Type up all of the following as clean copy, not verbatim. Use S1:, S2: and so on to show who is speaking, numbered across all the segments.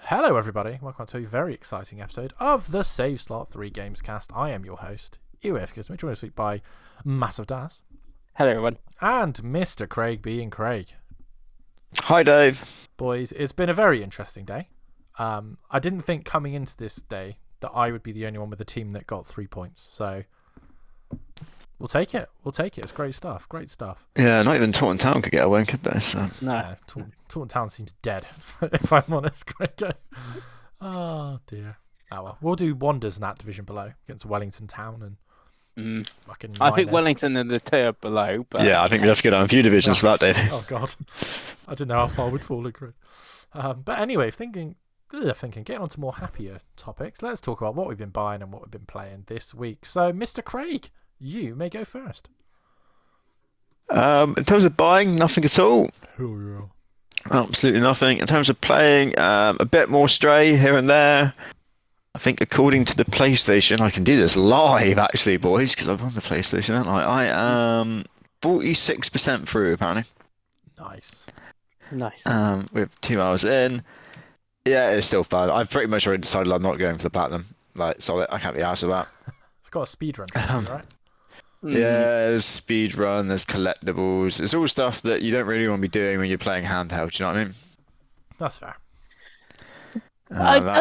S1: Hello, everybody. Welcome to a very exciting episode of the Save Slot 3 Gamescast. I am your host, EOF Gizmo, joined this week by Massive Das.
S2: Hello, everyone.
S1: And Mr. Craig being Craig.
S3: Hi, Dave.
S1: Boys, it's been a very interesting day. I didn't think coming into this day that I would be the only one with a team that got 3 points. So we'll take it. It's great stuff.
S3: Yeah, not even Taunton Town could get a win, could they? So.
S1: No, Taunton Town seems dead, if I'm honest, Craig. Oh, dear. Oh, well. We'll do wonders in that division below against Wellington Town and fucking
S2: I think Wellington are the tier below. But
S3: yeah, I think we'd have to go down a few divisions for that, Dave.
S1: Oh, God. I didn't know how far we'd fall, Craig. But anyway, getting on to more happier topics, let's talk about what we've been buying and what we've been playing this week. So, Mr. Craig, you may go first.
S3: In terms of buying, nothing at all.
S1: Oh, yeah.
S3: Absolutely nothing. In terms of playing, a bit more Stray here and there. I think according to the PlayStation, I can do this live, actually, boys, because I've on the PlayStation, haven't I? I am 46% through, apparently.
S1: Nice.
S3: With 2 hours in. Yeah, it's still fun. I've pretty much already decided I'm not going for the platinum. So I can't be arsed with that.
S1: It's got a speed run, right?
S3: Yeah, there's speed run, there's collectibles. It's all stuff that you don't really want to be doing when you're playing handheld, do you know what I mean?
S1: That's fair.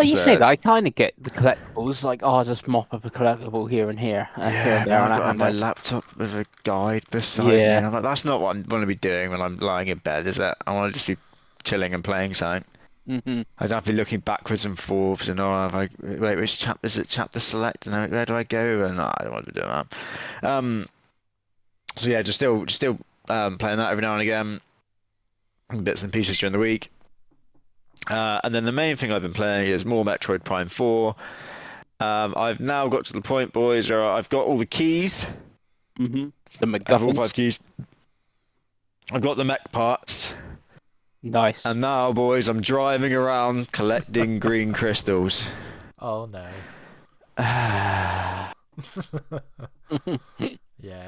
S2: You say that, I kind of get the collectibles, like, I'll just mop up a collectible here and here.
S3: Yeah,
S2: here and there,
S3: I've got my laptop with a guide beside me. And I'm like, that's not what I want to be doing when I'm lying in bed, is it? I want to just be chilling and playing something.
S2: Mm-hmm.
S3: I don't have to be looking backwards and forwards and wait, which chapter is it? Chapter select, and where do I go? And I don't want to be doing that. So yeah, just still playing that every now and again, bits and pieces during the week. And then the main thing I've been playing is more Metroid Prime 4. I've now got to the point, boys, where I've got all the keys.
S2: Mm-hmm. The
S3: I have all 5
S2: MacGuffins.
S3: keys. I've got the mech parts.
S2: Nice.
S3: And now, boys, I'm driving around collecting green crystals.
S1: Oh, no. Yeah,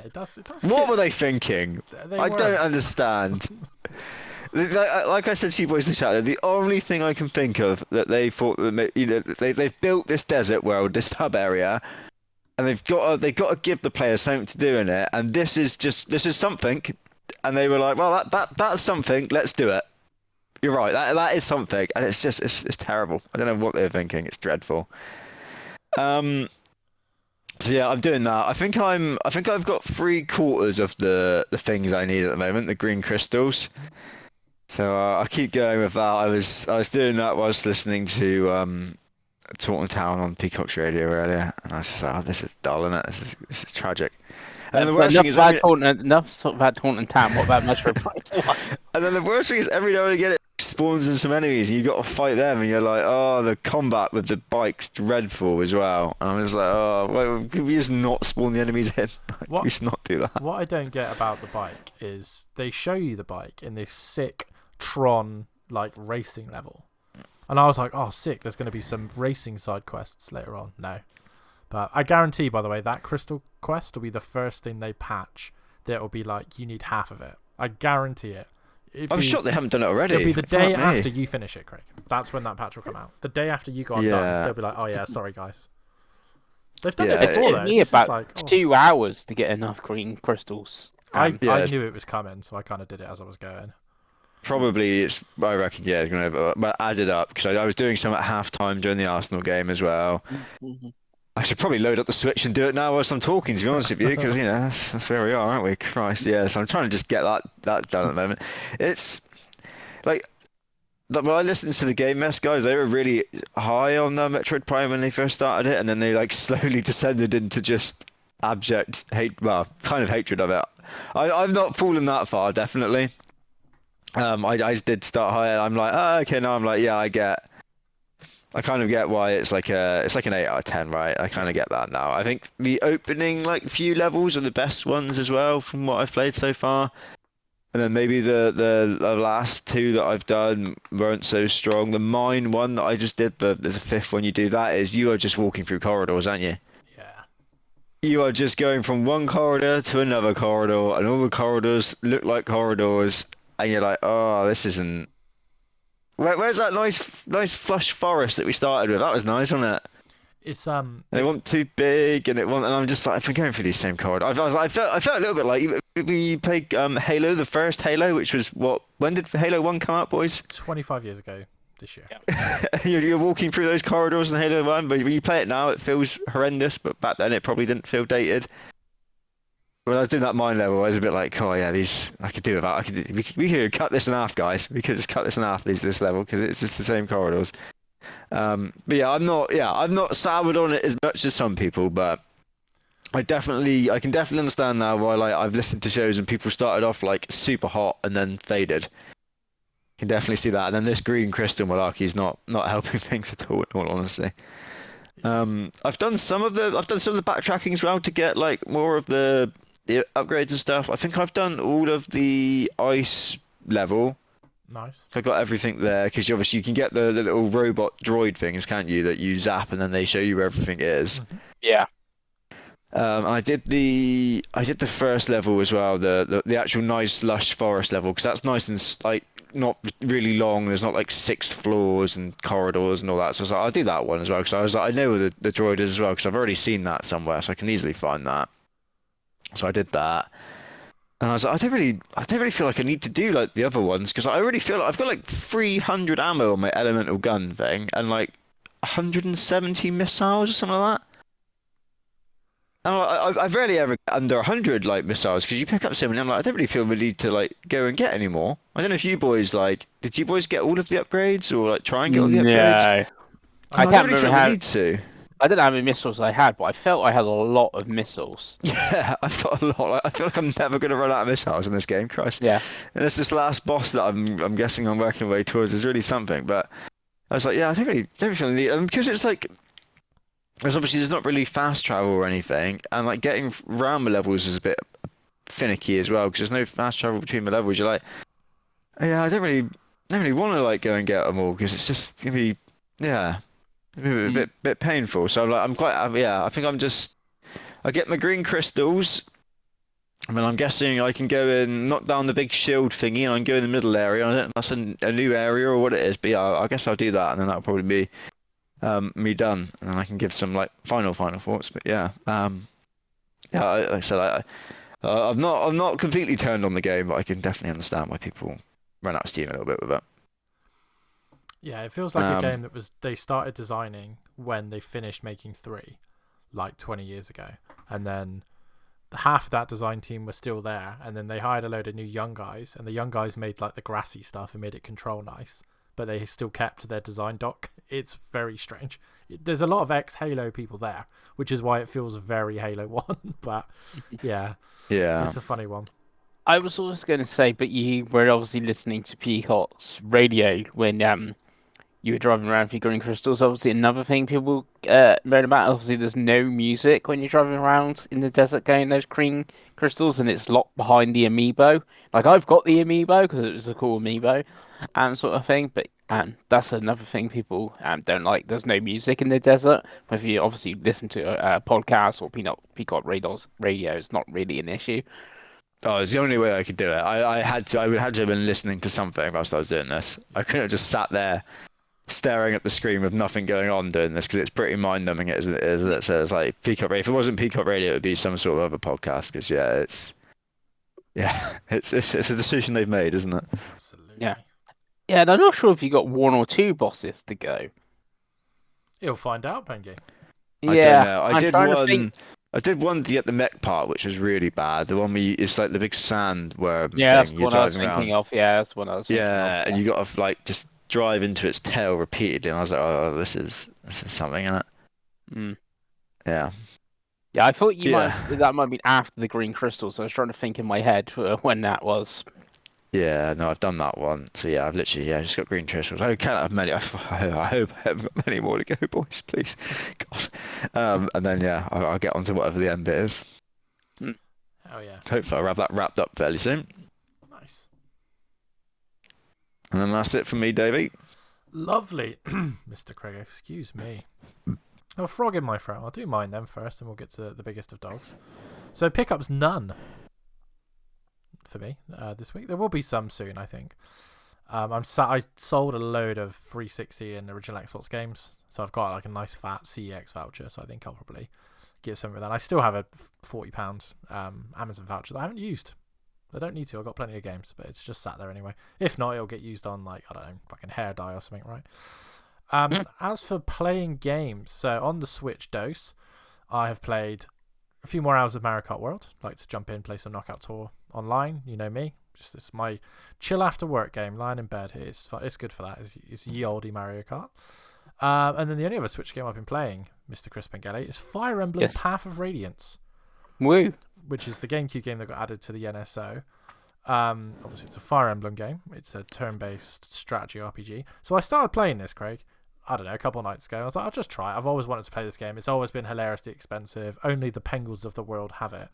S1: it does.
S3: What were they thinking? I don't understand. Like I said to you boys in the chat, the only thing I can think of that they thought that they've built this desert world, this hub area, and they've got to give the players something to do in it, and this is something, and they were like, well, that's something, let's do it. You're right, that is something, and it's terrible. I don't know what they're thinking. It's dreadful. So yeah, I'm doing that. I think I've got 3/4 of the things I need at the moment, the green crystals. So I keep going with that. I was doing that whilst listening to Taunton Town on Peacock's radio earlier, and I was just like, oh, this is dull, isn't it? This is tragic. And the worst thing is
S2: enough talk about Taunton Town. What about Metroid Prime?
S3: And then the worst thing is every now and again it spawns in some enemies and you got to fight them, and you're like, oh, the combat with the bike's dreadful as well. And I'm just like, oh, can we just not spawn the enemies in? Can we just not do that?
S1: What I don't get about the bike is they show you the bike in this sick Tron like racing level, and I was like, oh, sick, there's going to be some racing side quests later on. No, but I guarantee, by the way, that crystal quest will be the first thing they patch that will be like, you need half of it. I guarantee it.
S3: I'm sure they haven't done it already.
S1: It'll be the day after you finish it, Craig. That's when that patch will come out. The day after you got done, they'll be like, oh yeah, sorry guys. They've done it before, though.
S2: It took me about 2 hours to get enough green crystals.
S1: I knew it was coming, so I kind of did it as I was going.
S3: Probably I reckon, yeah, it's going to add it up, because I was doing some at half-time during the Arsenal game as well.
S2: Mm-hmm.
S3: I should probably load up the Switch and do it now whilst I'm talking, to be honest with you, because, you know, that's where we are, aren't we? Christ, yeah. So I'm trying to just get that done at the moment. It's like, when I listened to the Game Mess guys, they were really high on Metroid Prime when they first started it, and then they like slowly descended into just abject hate, well, kind of hatred of it. I've not fallen that far, definitely. I did start high. I'm like, oh, okay, now I'm like, yeah, I kind of get why it's like an 8 out of 10, right? I kind of get that now. I think the opening like few levels are the best ones as well from what I've played so far, and then maybe the last 2 that I've done weren't so strong. The mine one that I just did, the 5th one you do that is you are just walking through corridors, aren't you?
S1: Yeah.
S3: You are just going from one corridor to another corridor, and all the corridors look like corridors, and you're like, oh, this isn't Where's that nice flush forest that we started with? That was nice, wasn't it?
S1: It's
S3: They want too big, and I'm just like, I've been going through these same corridors. I felt a little bit like we played Halo, the first Halo, which was when did Halo 1 come out, boys?
S1: 25 years ago this year.
S2: Yeah.
S3: You're walking through those corridors in Halo 1, but when you play it now, it feels horrendous. But back then, it probably didn't feel dated. When I was doing that mine level, I was a bit like, oh yeah, these I could do without. We could cut this in half, guys. We could just cut this in half this level because it's just the same corridors. But yeah, I'm not soured on it as much as some people, but I can definitely understand now why I've listened to shows and people started off like super hot and then faded. Can definitely see that. And then this green crystal malarkey is not helping things at all, in all honesty. I've done some of the backtracking as well to get like more of the upgrades and stuff. I think I've done all of the ice level.
S1: Nice.
S3: I got everything there because obviously you can get the little robot droid things, can't you? That you zap and then they show you where everything is.
S1: Mm-hmm.
S2: Yeah.
S3: I did the first level as well, the actual nice lush forest level because that's nice and like not really long. There's not like 6 floors and corridors and all that. So I was like, I'll do that one as well because I was like, I know where the droid is as well because I've already seen that somewhere, so I can easily find that. So I did that. And I was like, I don't really feel like I need to do like the other ones because I already feel like I've got like 300 ammo on my elemental gun thing and like 170 missiles or something like that. And I've rarely ever get under 100 like missiles because you pick up so many. I'm like, I don't really feel the need to like go and get any more. I don't know if you boys did you boys get all of the upgrades or like try and get all the upgrades?
S2: I
S3: don't
S2: can't
S3: really
S2: remember
S3: feel
S2: how.
S3: the need to.
S2: I don't know how many missiles I had, but I felt I had a lot of missiles.
S3: Yeah, I've got a lot. Like, I feel like I'm never going to run out of missiles in this game, Christ.
S2: Yeah.
S3: And it's this last boss that I'm guessing I'm working my way towards is really something. But I was like, yeah, I don't really feel the need. And because it's like, there's not really fast travel or anything, and like getting around the levels is a bit finicky as well because there's no fast travel between the levels. You're like, yeah, I don't really want to like go and get them all because it's just gonna be, yeah. A bit painful. So I'm quite I think I get my green crystals. I mean, I'm guessing I can go and knock down the big shield thingy and I can go in the middle area. I don't know if that's a new area or what it is, but yeah, I guess I'll do that and then that'll probably be me done. And then I can give some like final thoughts. But yeah, like I said, I'm not completely turned on the game, but I can definitely understand why people run out of steam a little bit with it.
S1: Yeah, it feels like a game that they started designing when they finished making 3, like 20 years ago, and then half of that design team was still there, and then they hired a load of new young guys, and the young guys made like the grassy stuff and made it control nice, but they still kept their design doc. It's very strange. There's a lot of ex-Halo people there, which is why it feels very Halo 1, but yeah, it's a funny one.
S2: I was also going to say, but you were obviously listening to Peacock's radio when you were driving around for your green crystals. Obviously, another thing people moan about. Obviously, there's no music when you're driving around in the desert getting those green crystals, and it's locked behind the amiibo. Like I've got the amiibo because it was a cool amiibo, sort of thing. But that's another thing people don't like. There's no music in the desert. But if you obviously listen to a podcast or Peacock radio, it's not really an issue.
S3: Oh, it's the only way I could do it. I would have to have been listening to something whilst I was doing this. I couldn't have just sat there staring at the screen with nothing going on doing this because it's pretty mind-numbing, isn't it? So it's like Peacock Radio. If it wasn't Peacock Radio, it would be some sort of other podcast because it's a decision they've made, isn't it?
S1: Absolutely.
S2: Yeah, and I'm not sure if you got 1 or 2 bosses to go.
S1: You'll find out, Pengi.
S3: I don't know. I did one to get the mech part, which was really bad. The one where it's like the big sandworm thing.
S2: That's the
S3: you're
S2: one I was
S3: driving
S2: thinking
S3: around.
S2: of. Yeah, that's the one I was thinking of.
S3: Yeah, and you got to like just drive into its tail repeatedly, and I was like, oh, this is something, isn't it?
S2: Mm.
S3: Yeah.
S2: Yeah, I thought that might be after the green crystals. So I was trying to think in my head when that was.
S3: Yeah, no, I've done that one. So yeah, I've literally just got green crystals. I can't have many. I hope I haven't got many more to go, boys. Please, God. And then I'll get onto whatever the end bit is.
S1: Oh yeah.
S3: Hopefully, I'll have that wrapped up fairly soon.
S1: Nice.
S3: And then that's it from me, Davey.
S1: Lovely, Mr. Craig. Excuse me. A frog in my throat. I'll do mine then first, and we'll get to the biggest of dogs. So pickups none for me this week. There will be some soon, I think. I sold a load of 360 and original Xbox games, so I've got like a nice fat CEX voucher. So I think I'll probably get something with that. I still have a £40 Amazon voucher that I haven't used. I don't need to. I've got plenty of games, but it's just sat there anyway. If not, it'll get used on like, I don't know, fucking hair dye or something, right? As for playing games, so on the Switch dose, I have played a few more hours of Mario Kart World. Like to jump in, play some Knockout Tour online. You know me. Just it's my chill after work game, lying in bed. It's good for that. It's ye olde Mario Kart. And then the only other Switch game I've been playing, Mr. Chris Pengelly, is Fire Emblem Path of Radiance.
S2: Woo!
S1: Which is the GameCube game that got added to the NSO. Obviously, it's a Fire Emblem game. It's a turn-based strategy RPG. So I started playing this, Craig, I don't know, a couple of nights ago. I was like, I'll just try it. I've always wanted to play this game. It's always been hilariously expensive. Only the Pengals of the world have it.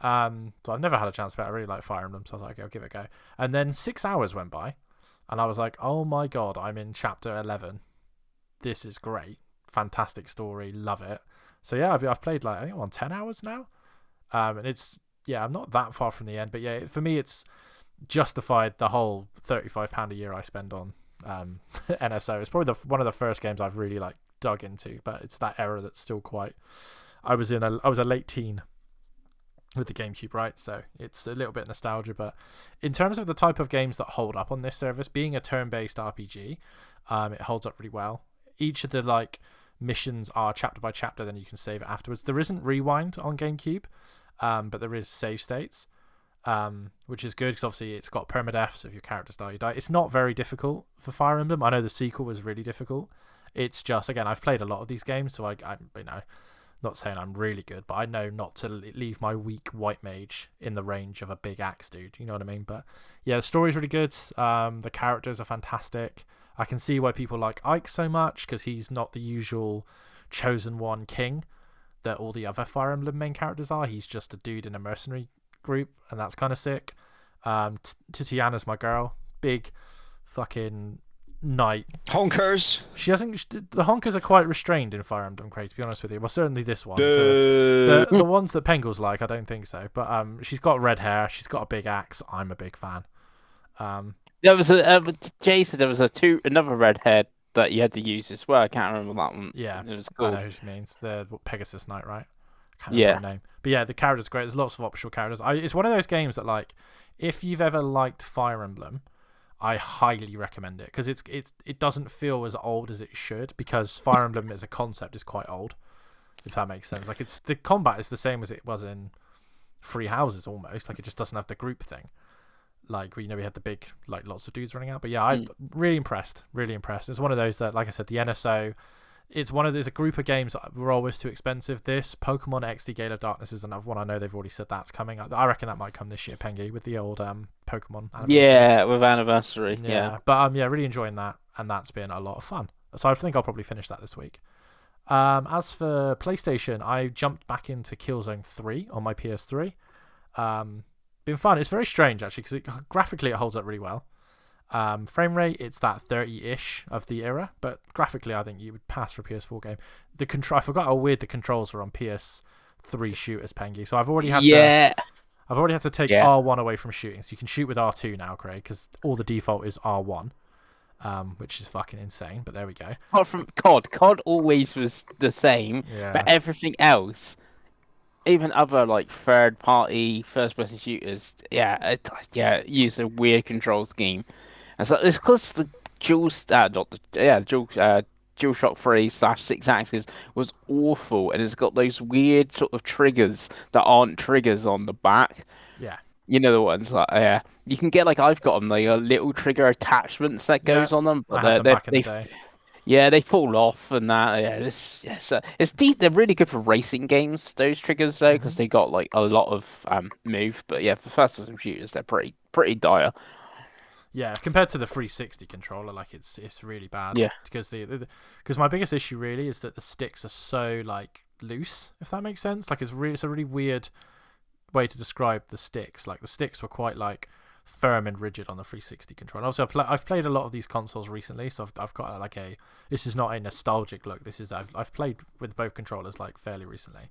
S1: So I've never had a chance to play it. I really like Fire Emblem, so I was like, okay, I'll give it a go. And then 6 hours went by, and I was like, oh my god, I'm in chapter 11. This is great. Fantastic story. Love it. So yeah, I've played like, I think I'm on 10 hours now. And it's, yeah, I'm not that far from the end, but yeah, for me, it's justified the whole £35 a year I spend on NSO. It's probably one of the first games I've really like dug into, but it's that era that's still quite, I was a late teen with the GameCube, right? So it's a little bit nostalgia, but in terms of the type of games that hold up on this service, being a turn-based RPG, it holds up really well. Each of the like missions are chapter by chapter, then you can save it afterwards. There isn't rewind on GameCube, but there is save states, which is good because obviously it's got permadeath, so if your characters die, you die. It's not very difficult for Fire Emblem. I know the sequel was really difficult. It's just, again, I've played a lot of these games, so I you know, not saying I'm really good, but I know not to leave my weak white mage in the range of a big axe dude. You know what I mean? But yeah, the story's really good. The characters are fantastic. I can see why people like Ike so much, because he's not the usual chosen one king that all the other Fire Emblem main characters are. He's just a dude in a mercenary group, and that's kind of sick. Titiana's my girl. Big fucking knight.
S3: Honkers.
S1: She hasn't. The honkers are quite restrained in Fire Emblem, Craig, to be honest with you. Well, certainly this one.
S3: Boo.
S1: The ones that Pengals like, I don't think so. But she's got red hair. She's got a big axe. I'm a big fan.
S2: There was Jay said there was another redhead that you had to use as well. I can't remember that one.
S1: Yeah,
S2: it was cool.
S1: I know who she means. The Pegasus Knight, right? I can't remember her name. But yeah, the character's great. There's lots of optional characters. It's one of those games that, like, if you've ever liked Fire Emblem, I highly recommend it, because it doesn't feel as old as it should, because Fire Emblem as a concept is quite old, if that makes sense. Like, the combat is the same as it was in Three Houses almost. Like, it just doesn't have the group thing. Like, we had the big, like, lots of dudes running out. But yeah, I'm really impressed. Really impressed. It's one of those that, like I said, the NSO, there's a group of games that were always too expensive. This Pokemon XD Gale of Darkness is another one. I know they've already said that's coming. I reckon that might come this year, Pengi, with the old Pokemon anniversary.
S2: Yeah, with anniversary. Yeah.
S1: But yeah, really enjoying that, and that's been a lot of fun. So I think I'll probably finish that this week. As for PlayStation, I jumped back into Killzone 3 on my PS3. Been fun. It's very strange actually, because graphically it holds up really well. Frame rate, it's that 30-ish of the era, but graphically I think you would pass for a PS4 game. I forgot how weird the controls were on PS3 shooters, Pengi. So I've already had to take R1 away from shooting, so you can shoot with R2 now, Craig, because all the default is R1, which is fucking insane. But there we go.
S2: Apart from COD always was the same, but everything else, even other like third-party first-person shooters, use a weird control scheme. And so it's because the DualShock 3 / 6 axis was awful, and it's got those weird sort of triggers that aren't triggers on the back.
S1: Yeah.
S2: You know the ones like you can get, like, I've got them, like little trigger attachments that goes on them, but they fall off and that. They're really good for racing games, those triggers though, because they got like a lot of move. But yeah, for first-person shooters, they're pretty dire.
S1: Yeah, compared to the 360 controller, like it's really bad.
S2: Yeah,
S1: because my biggest issue really is that the sticks are so like loose, if that makes sense. Like it's a really weird way to describe the sticks. Like the sticks were quite like firm and rigid on the 360 controller. And obviously, I've played a lot of these consoles recently, so I've got like this is not a nostalgic look. This is I've played with both controllers like fairly recently.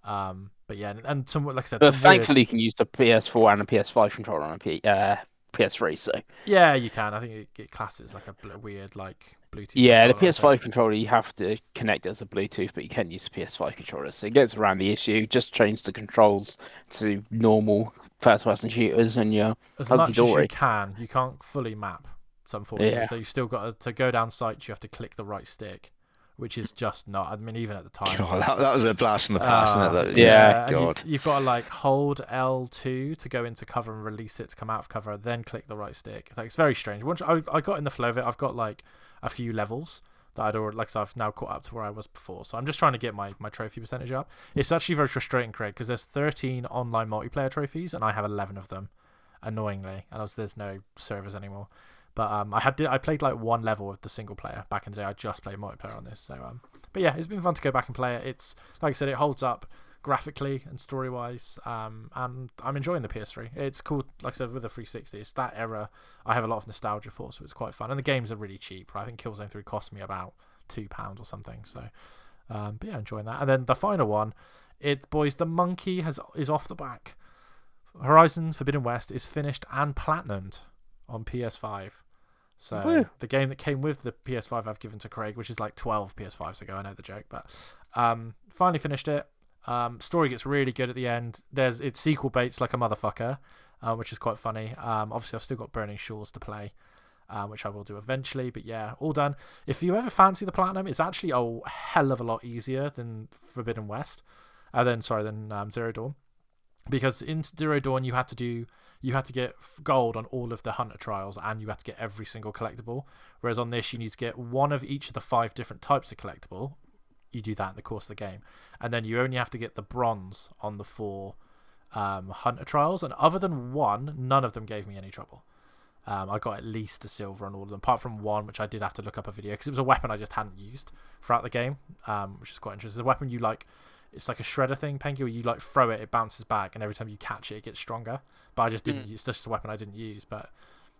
S1: But yeah, and some, like I said,
S2: but thankfully you can use the PS4 and the PS5 controller on a PS3. So
S1: Yeah, you can. I think it classes like a weird like Bluetooth.
S2: yeah, the
S1: controller, I
S2: PS5
S1: think.
S2: controller you have to connect it as a Bluetooth, but you can use a PS5 controller. So it gets around the issue. Just change the controls to normal first-person shooters, and you're
S1: As
S2: hunky
S1: much as you
S2: dory.
S1: can, you can't fully map. So unfortunately,
S2: Yeah.
S1: so you've still got to go down sights. You have to click the right stick, which is just not. I mean, even at the time.
S3: God, that was a blast from the past, isn't it?
S2: Yeah.
S1: And
S3: God.
S1: you've got to like hold L2 to go into cover and release it to come out of cover, then click the right stick. Like, it's very strange. Once I got in the flow of it, I've got like a few levels that I'd already like. So I've now caught up to where I was before. So I'm just trying to get my trophy percentage up. It's actually very frustrating, Craig, because there's 13 online multiplayer trophies and I have 11 of them, annoyingly. And there's no servers anymore. But I played like one level of the single player back in the day. I just played multiplayer on this. So but yeah, it's been fun to go back and play it. It's like I said, it holds up graphically and story wise. And I'm enjoying the PS3. It's cool. Like I said, with the 360, it's that era I have a lot of nostalgia for, so it's quite fun. And the games are really cheap. Right? I think Killzone 3 cost me about £2 or something. So but yeah, enjoying that. And then the final one, boys, the monkey is off the back. Horizon Forbidden West is finished and platinumed on PS5. So
S2: Woo.
S1: the game that came with the PS5 I've given to Craig, which is like 12 PS5s ago, I know the joke, but finally finished it. Story gets really good at the end. It's sequel baits like a motherfucker, which is quite funny. Obviously I've still got Burning Shores to play, which I will do eventually, but yeah, all done. If you ever fancy the platinum, it's actually a hell of a lot easier than Forbidden West, than Zero Dawn, because in Zero Dawn you had to get gold on all of the hunter trials and you had to get every single collectible, whereas on this you need to get one of each of the 5 different types of collectible. You do that in the course of the game, and then you only have to get the bronze on the 4 hunter trials, and other than one, none of them gave me any trouble. I got at least a silver on all of them, apart from one which I did have to look up a video because it was a weapon I just hadn't used throughout the game, which is quite interesting. It's a weapon it's like a shredder thing, Pengi, where you like throw it, it bounces back, and every time you catch it, it gets stronger. But I just didn't use. It's just a weapon I didn't use. But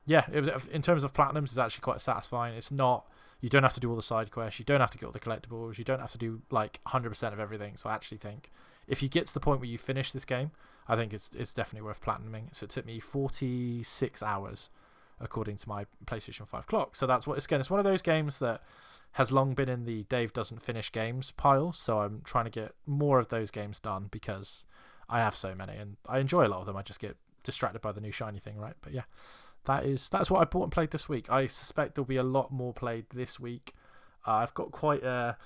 S1: yeah, it was, in terms of platinums, it's actually quite satisfying. It's not. You don't have to do all the side quests. You don't have to get all the collectibles. You don't have to do like 100% of everything. So I actually think if you get to the point where you finish this game, I think it's definitely worth platinuming. So it took me 46 hours, according to my PlayStation 5 clock. So that's it's one of those games that has long been in the Dave doesn't finish games pile, so I'm trying to get more of those games done because I have so many and I enjoy a lot of them. I just get distracted by the new shiny thing, right? But yeah, that's what I bought and played this week. I suspect there'll be a lot more played this week. I've got quite a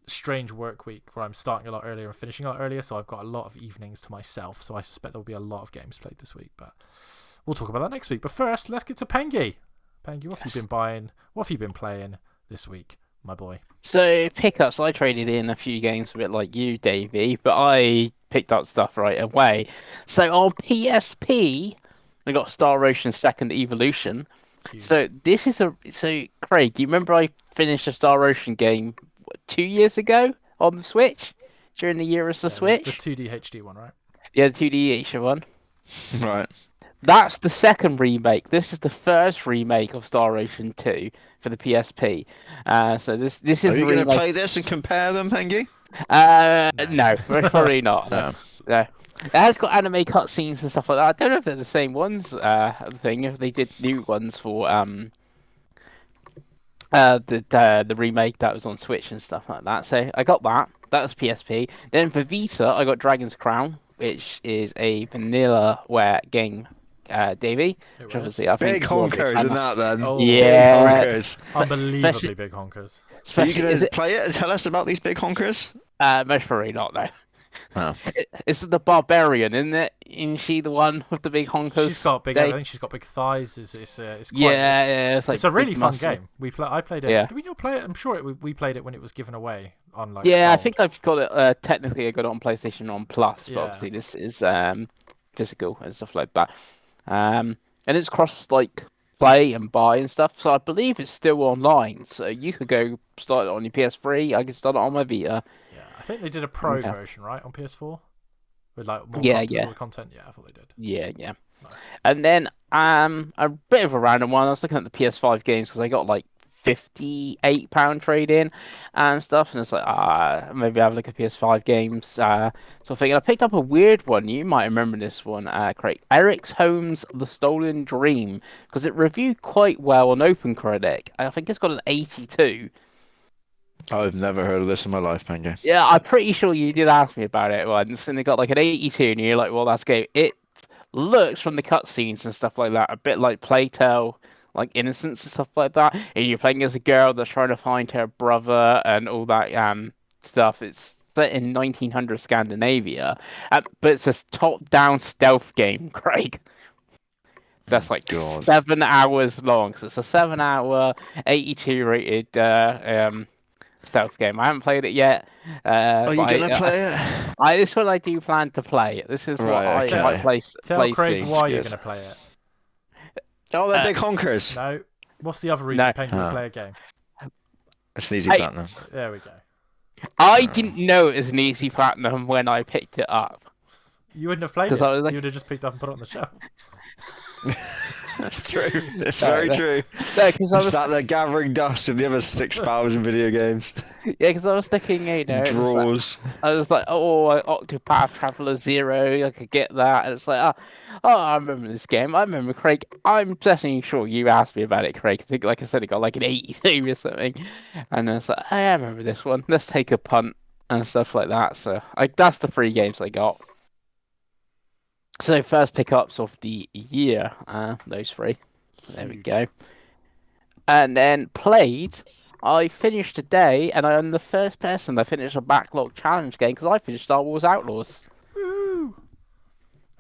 S1: strange work week where I'm starting a lot earlier and finishing a lot earlier, so I've got a lot of evenings to myself, so I suspect there'll be a lot of games played this week, but we'll talk about that next week. But first, let's get to Pengi. Pengi, what have you been buying? What have you been playing this week, my boy?
S2: So pickups, I traded in a few games a bit like you, Davey, but I picked up stuff right away. So on PSP, I got Star Ocean Second Evolution.
S1: Huge.
S2: So Craig, you remember I finished a Star Ocean game 2 years ago on the Switch during the year of the Switch?
S1: The 2D HD one, right?
S2: Yeah, the 2D HD one.
S3: Right.
S2: That's the second remake. This is the first remake of Star Ocean 2 for the PSP. So this is
S3: Are you going to
S2: remake.
S3: play this and compare them, Pengi?
S2: No, probably not.
S3: No.
S2: No. It has got anime cutscenes and stuff like that. I don't know if they're the same ones. If they did new ones for the remake that was on Switch and stuff like that. So I got that. That was PSP. Then for Vita, I got Dragon's Crown, which is a vanillaware game. Davey, which obviously I think
S3: Big honkers in that then.
S1: Oh,
S2: yeah,
S3: Big honkers.
S1: unbelievably big honkers.
S3: Are you going to play it and tell us about these big honkers?
S2: Most probably not though.
S3: Oh.
S2: It's the barbarian, isn't it? Isn't she the one with the big honkers?
S1: She's got big. I think she's got big thighs. It's quite.
S2: Yeah, it's like
S1: it's a really fun
S2: muscle.
S1: game. I played it.
S2: Yeah.
S1: Did we not play it? I'm sure we played it when it was given away on like.
S2: Yeah, I
S1: gold.
S2: think I've got it. Technically, I got it on PlayStation on Plus,
S1: Yeah.
S2: but obviously this is physical and stuff like that. And it's cross like play and buy and stuff. So I believe it's still online. So you could go start it on your PS3. I could start it on my Vita.
S1: Yeah, I think they did a pro version, right, on PS4 with like more content. Yeah, I thought they did.
S2: Yeah.
S1: Nice.
S2: And then a bit of a random one. I was looking at the PS5 games because I got like £58 trade in and stuff, and it's like maybe have a look at PS5 games sort of thing. And I picked up a weird one. You might remember this one, Craig. Eric's Holmes: The Stolen Dream, because it reviewed quite well on OpenCritic. I think it's got an 82.
S3: I've never heard of this in my life, Pengi.
S2: Yeah, I'm pretty sure you did ask me about it once, and it got like an 82, and you're like, well, that's game. It looks from the cutscenes and stuff like that a bit like Playtale, like Innocence and stuff like that. And you're playing as a girl that's trying to find her brother and all that stuff. It's set in 1900 Scandinavia, but it's a top-down stealth game, Craig. That's like
S3: God.
S2: 7 hours long. So it's a 7-hour, 82 rated stealth game. I haven't played it yet.
S3: Are you
S2: but
S3: gonna play it?
S2: this is what I do plan to play. This is what
S3: Right,
S2: I might
S3: okay.
S2: play.
S1: Tell
S2: play
S1: Craig
S2: soon.
S1: why you're
S3: Good.
S1: going to play it.
S3: Oh, they're big honkers.
S1: No. What's the other reason
S2: No.
S1: Pengi would play a game?
S3: It's an easy
S2: Hey.
S3: platinum.
S1: There we go.
S2: I didn't know it was an easy platinum when I picked it up.
S1: You wouldn't have played it.
S2: 'Cause I was like-
S1: You would have just picked up and put it on the shelf.
S3: That's true. It's
S2: No,
S3: very
S2: no.
S3: true.
S2: No, because I
S3: You
S2: was
S3: sat there gathering dust of the other 6,000 video games.
S2: thinking, it was like-
S3: Draws.
S2: I was like, oh, Octopath Traveler 0, I could get that. And it's like, I remember this game. I remember, Craig. I'm definitely sure you asked me about it, Craig. I think, like I said, it got like an 82 or something. And I was like, hey, I remember this one. Let's take a punt and stuff like that. So that's the 3 games I got. So first pickups of the year, those 3. There we
S1: Huge.
S2: go. And then played. I finished today, and I'm the first person that finished a backlog challenge game because I finished Star Wars Outlaws.
S1: Woo!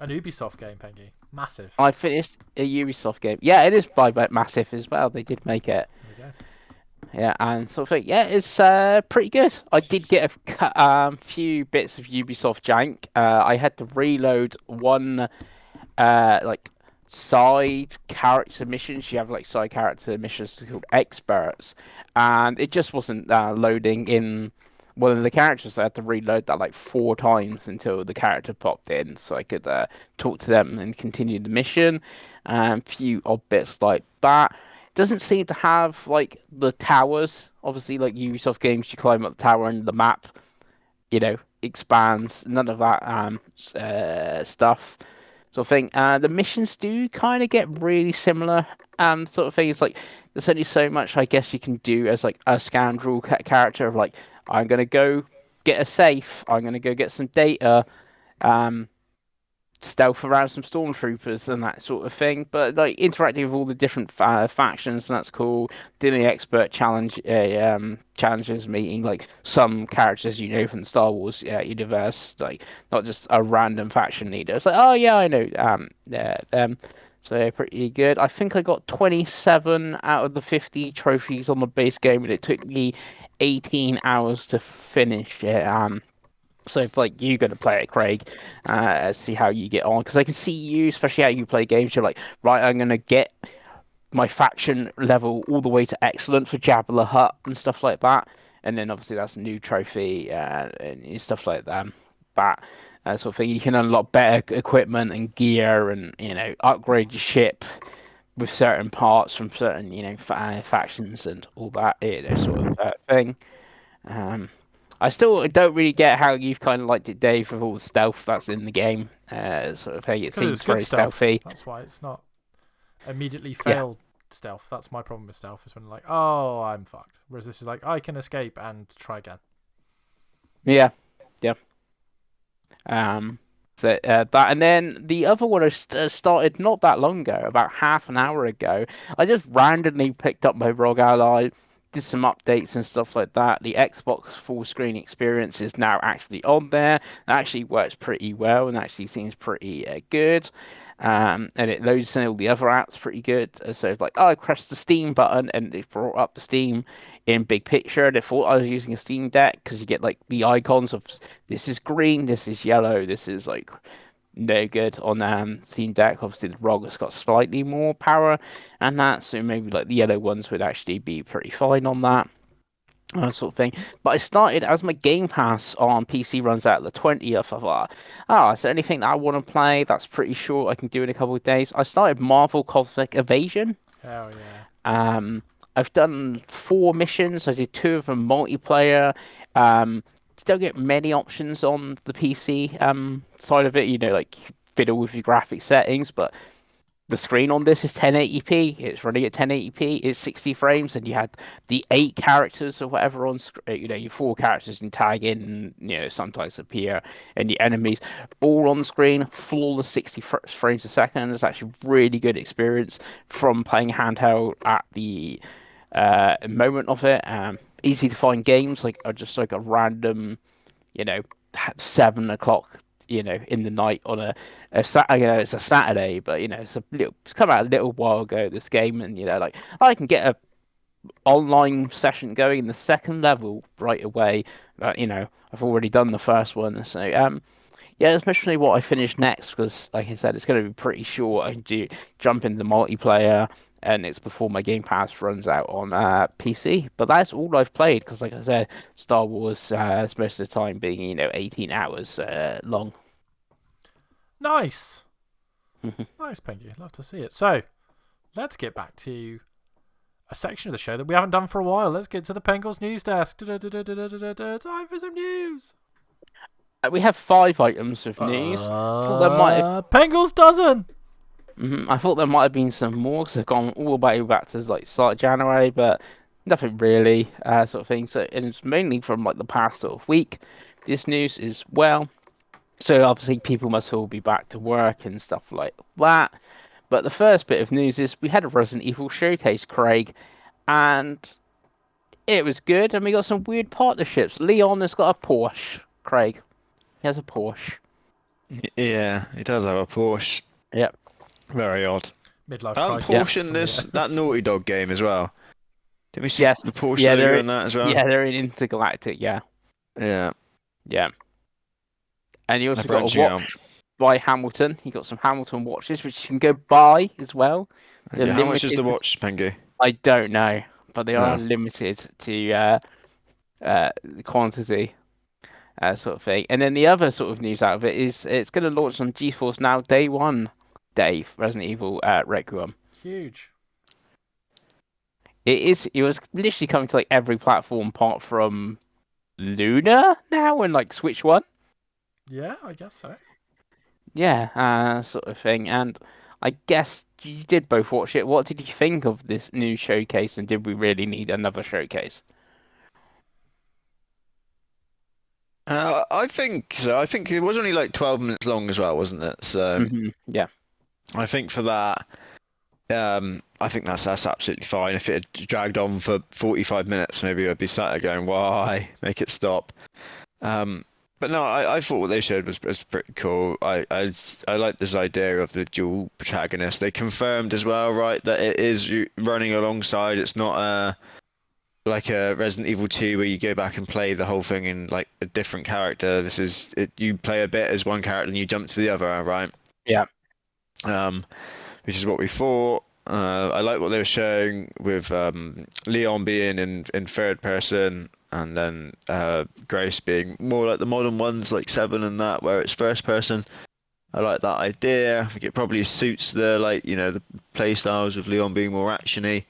S1: An Ubisoft game, Pengi. Massive.
S2: I finished a Ubisoft game. Yeah, it is by Massive as well. They did make it.
S1: There we go.
S2: Yeah, and sort of thing. Yeah, it's pretty good. I did get a few bits of Ubisoft jank. I had to reload one like side character missions. You have like side character missions called experts, and it just wasn't loading in one of the characters. I had to reload that like 4 times until the character popped in, so I could talk to them and continue the mission. A few odd bits like that. Doesn't seem to have like the towers. Obviously, like Ubisoft games, you climb up the tower and the map, expands. None of that stuff. Sort of thing. The missions do kind of get really similar. Sort of thing. It's like there's only so much I guess you can do as like a scoundrel character of like I'm gonna go get a safe. I'm gonna go get some data. Stealth around some stormtroopers and that sort of thing, but like interacting with all the different factions, and that's cool. Doing the expert challenges, meeting like some characters from the Star Wars universe, like not just a random faction leader. It's like, oh yeah, I know them. So pretty good. I think I got 27 out of the 50 trophies on the base game, and it took me 18 hours to finish it. So if like you're gonna play it, Craig, see how you get on, because I can see you, especially how you play games. You're like, right, I'm gonna get my faction level all the way to excellent for Jabba the Hutt and stuff like that, and then obviously that's a new trophy and stuff like that. Sort of thing. You can unlock better equipment and gear, and upgrade your ship with certain parts from certain factions and all that sort of thing. I still don't really get how you've kind of liked it, Dave, with all the stealth that's in the game. Sort of thing. It seems
S1: It's good
S2: very
S1: stealth.
S2: stealthy.
S1: That's why it's not immediately failed stealth. That's my problem with stealth, is when like, oh, I'm fucked. Whereas this is like, I can escape and try again.
S2: Yeah. So that, and then the other one I started not that long ago, about half an hour ago. I just randomly picked up my ROG Ally, did some updates and stuff like that. The Xbox full screen experience is now actually on there. It actually works pretty well and actually seems pretty good. And it loads in all the other apps pretty good. So it's like, I pressed the Steam button and it brought up the Steam in big picture. And I thought I was using a Steam Deck because you get like the icons of this is green, this is yellow, this is like no good on Steam Deck. Obviously, the ROG has got slightly more power and that, so maybe like the yellow ones would actually be pretty fine on that. Sort of thing. But I started, as my Game Pass on PC runs out the 20th, I thought, is there anything that I want to play that's pretty short I can do in a couple of days? I started Marvel Cosmic Evasion.
S1: Hell yeah.
S2: I've done 4 missions. I did 2 of them multiplayer. Um, don't get many options on the PC side of it. Like fiddle with your graphic settings, but the screen on this is 1080p. It's running at 1080p. It's 60 frames, and you had the 8 characters or whatever on screen. Your 4 characters in tag in, and sometimes appear, and your enemies all on screen. Flawless 60 frames a second. It's actually really good experience from playing handheld at the moment of it. Easy to find games like are just like a random, you know, 7 o'clock, in the night on it's a Saturday, but it's come out a little while ago, this game, and like I can get a online session going in the second level right away. But I've already done the first one, so yeah, especially what I finish next, because like I said, it's going to be pretty short. I can jump into multiplayer, and it's before my Game Pass runs out on PC. But that's all I've played, because like I said, Star Wars is most of the time being 18 hours long.
S1: Nice. Nice, Pengi. Love to see it. So, let's get back to a section of the show that we haven't done for a while. Let's get to the Pengles news desk. Time for some news.
S2: We have 5 items of news.
S1: Pengles dozen.
S2: I thought there might have been some more, because they've gone all the way back to like start of January, but nothing really, sort of thing. So, and it's mainly from like the past sort of week. This news is well. So obviously people must all be back to work and stuff like that. But the first bit of news is we had a Resident Evil showcase, Craig, and it was good. And we got some weird partnerships. Leon has got a Porsche, Craig. He has a Porsche.
S3: Yeah, he does have a Porsche.
S2: Yep.
S3: Very odd.
S1: Midlife
S3: Aren't
S1: crisis.
S3: Porsche in that Naughty Dog game as well? Did we see
S2: Yes.
S3: the Porsche
S2: Yeah,
S3: logo in that as well?
S2: Yeah, they're in Intergalactic. Yeah.
S3: Yeah.
S2: Yeah. And you also
S3: They're
S2: got a
S3: branching
S2: watch by Hamilton. You got some Hamilton watches which you can go buy as well. They're
S3: Yeah, how much is
S2: limited
S3: the
S2: to-
S3: watch, Pengi?
S2: I don't know, but they are
S3: No.
S2: limited to the quantity, sort of thing. And then the other sort of news out of it is it's going to launch on GeForce Now day one. Dave, Resident Evil Requiem.
S1: Huge.
S2: It was literally coming to like every platform apart from Luna now and like Switch One.
S1: Yeah, I guess so.
S2: Yeah, sort of thing. And I guess you did both watch it. What did you think of this new showcase, and did we really need another showcase?
S3: I think so. I think it was only like 12 minutes long as well, wasn't it? So
S2: Yeah.
S3: I think for that, I think that's absolutely fine. If it had dragged on for 45 minutes, maybe I'd be sat there going, "Why make it stop?" But no, I thought what they showed was pretty cool. I like this idea of the dual protagonist. They confirmed as well, right, that it is running alongside. It's not like a Resident Evil 2 where you go back and play the whole thing in like a different character. This is it, you play a bit as one character and you jump to the other, right?
S2: Yeah.
S3: Which is what we thought. I like what they were showing with Leon being in third person, and then Grace being more like the modern ones, like 7 and that, where it's first person. I like that idea. I think it probably suits the the play styles of Leon being more actiony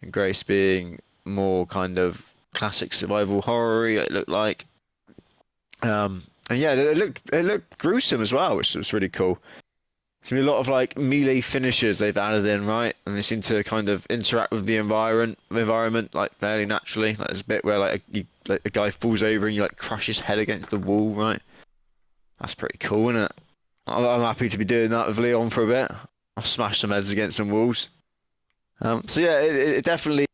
S3: and Grace being more kind of classic survival horror-y, it looked like. And yeah, it looked gruesome as well, which was really cool. There's gonna be a lot of like melee finishers they've added in, right? And they seem to kind of interact with the environment like fairly naturally. Like there's a bit where like a guy falls over and you like crush his head against the wall, right? That's pretty cool, isn't it? I'm happy to be doing that with Leon for a bit. I'll smash some heads against some walls. So yeah, it definitely.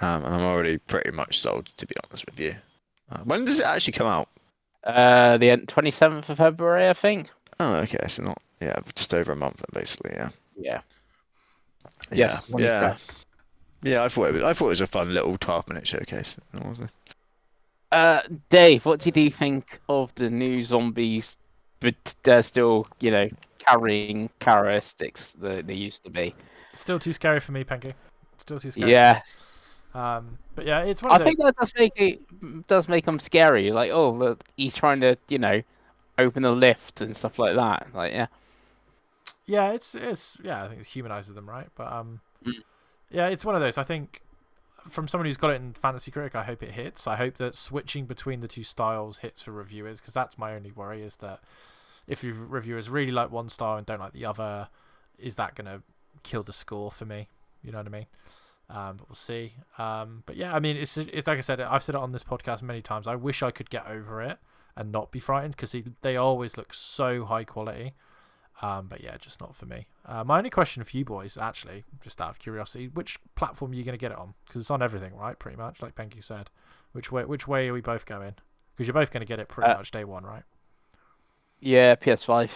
S3: And I'm already pretty much sold, to be honest with you. When does it actually come out?
S2: The 27th of February, I think.
S3: Oh, okay. So not just over a month then, basically. Yeah.
S2: Yeah.
S3: Yeah.
S2: Yes.
S3: Yeah. Yeah. I thought it was a fun little 12-minute showcase.
S2: Dave, what did you think of the new zombies? But they're still, carrying characteristics that they used to be.
S1: Still too scary for me, Pengi. Still too scary.
S2: Yeah.
S1: But yeah, it's one of
S2: I
S1: those.
S2: think that does make them scary. Like, oh, look, he's trying to, open a lift and stuff like that. Like, yeah.
S1: Yeah, it's I think it humanizes them, right? But Yeah, it's one of those. I think from someone who's got it in Fantasy Critic, I hope it hits. I hope that switching between the two styles hits for reviewers, because that's my only worry, is that if your reviewers really like one style and don't like the other, is that going to kill the score for me? You know what I mean? But we'll see. But yeah, I mean, it's like I said, I've said it on this podcast many times. I wish I could get over it and not be frightened, because they always look so high quality. But yeah, just not for me. My only question for you boys, actually, just out of curiosity, which platform are you going to get it on? Because it's on everything, right? Pretty much, like Pengi said. Which way are we both going? Because you're both going to get it pretty much day one, right?
S2: Yeah, PS5.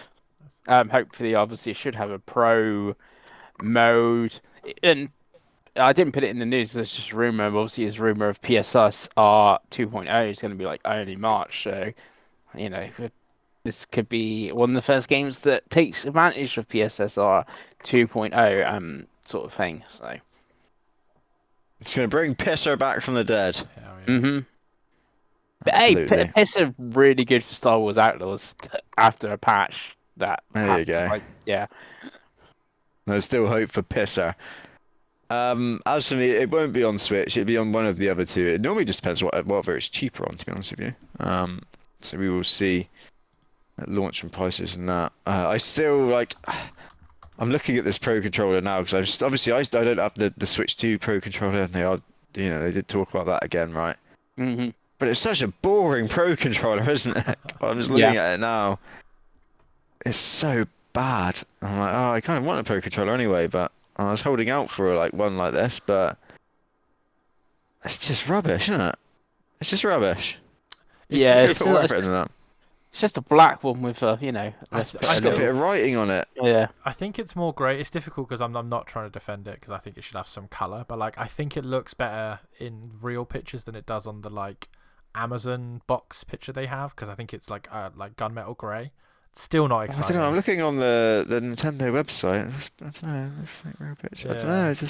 S2: Hopefully, obviously, it should have a pro mode. And I didn't put it in the news. There's just a rumor. Obviously, there's rumor of PSSR 2.0 is going to be like early March. So, you know, this could be one of the first games that takes advantage of PSSR 2.0 sort of thing. So
S3: It's going to bring Pisser back from the dead.
S1: Hell yeah.
S2: Mm-hmm. But hey,
S3: Absolutely.
S2: PIS are really good for Star Wars Outlaws after a patch.
S3: There you go.
S2: Like, yeah.
S3: There's still hope for Pisser. As for me, it won't be on Switch. It'll be on one of the other two. It normally just depends whatever it's cheaper on, to be honest with you. So we will see at launch and prices and that. I still like. I'm looking at this Pro controller now because I don't have the Switch 2 Pro controller, and they did talk about that again, right?
S2: Mm-hmm.
S3: But it's such a boring Pro controller, isn't it? I'm just looking at it now. It's so bad. I'm like, oh, I kind of want a Pro controller anyway, but I was holding out for one like this, but it's just rubbish, isn't it? It's just rubbish.
S2: Yeah,
S3: It's
S2: just a black one with
S3: it's got a bit of writing on it.
S2: Yeah.
S1: I think it's more grey. It's difficult because I'm not trying to defend it, because I think it should have some colour. But like, I think it looks better in real pictures than it does on the like Amazon box picture they have, because I think it's like gunmetal grey. Still not exciting.
S3: I don't know. I'm looking on the Nintendo website. I don't know. It's like real picture. I don't know. It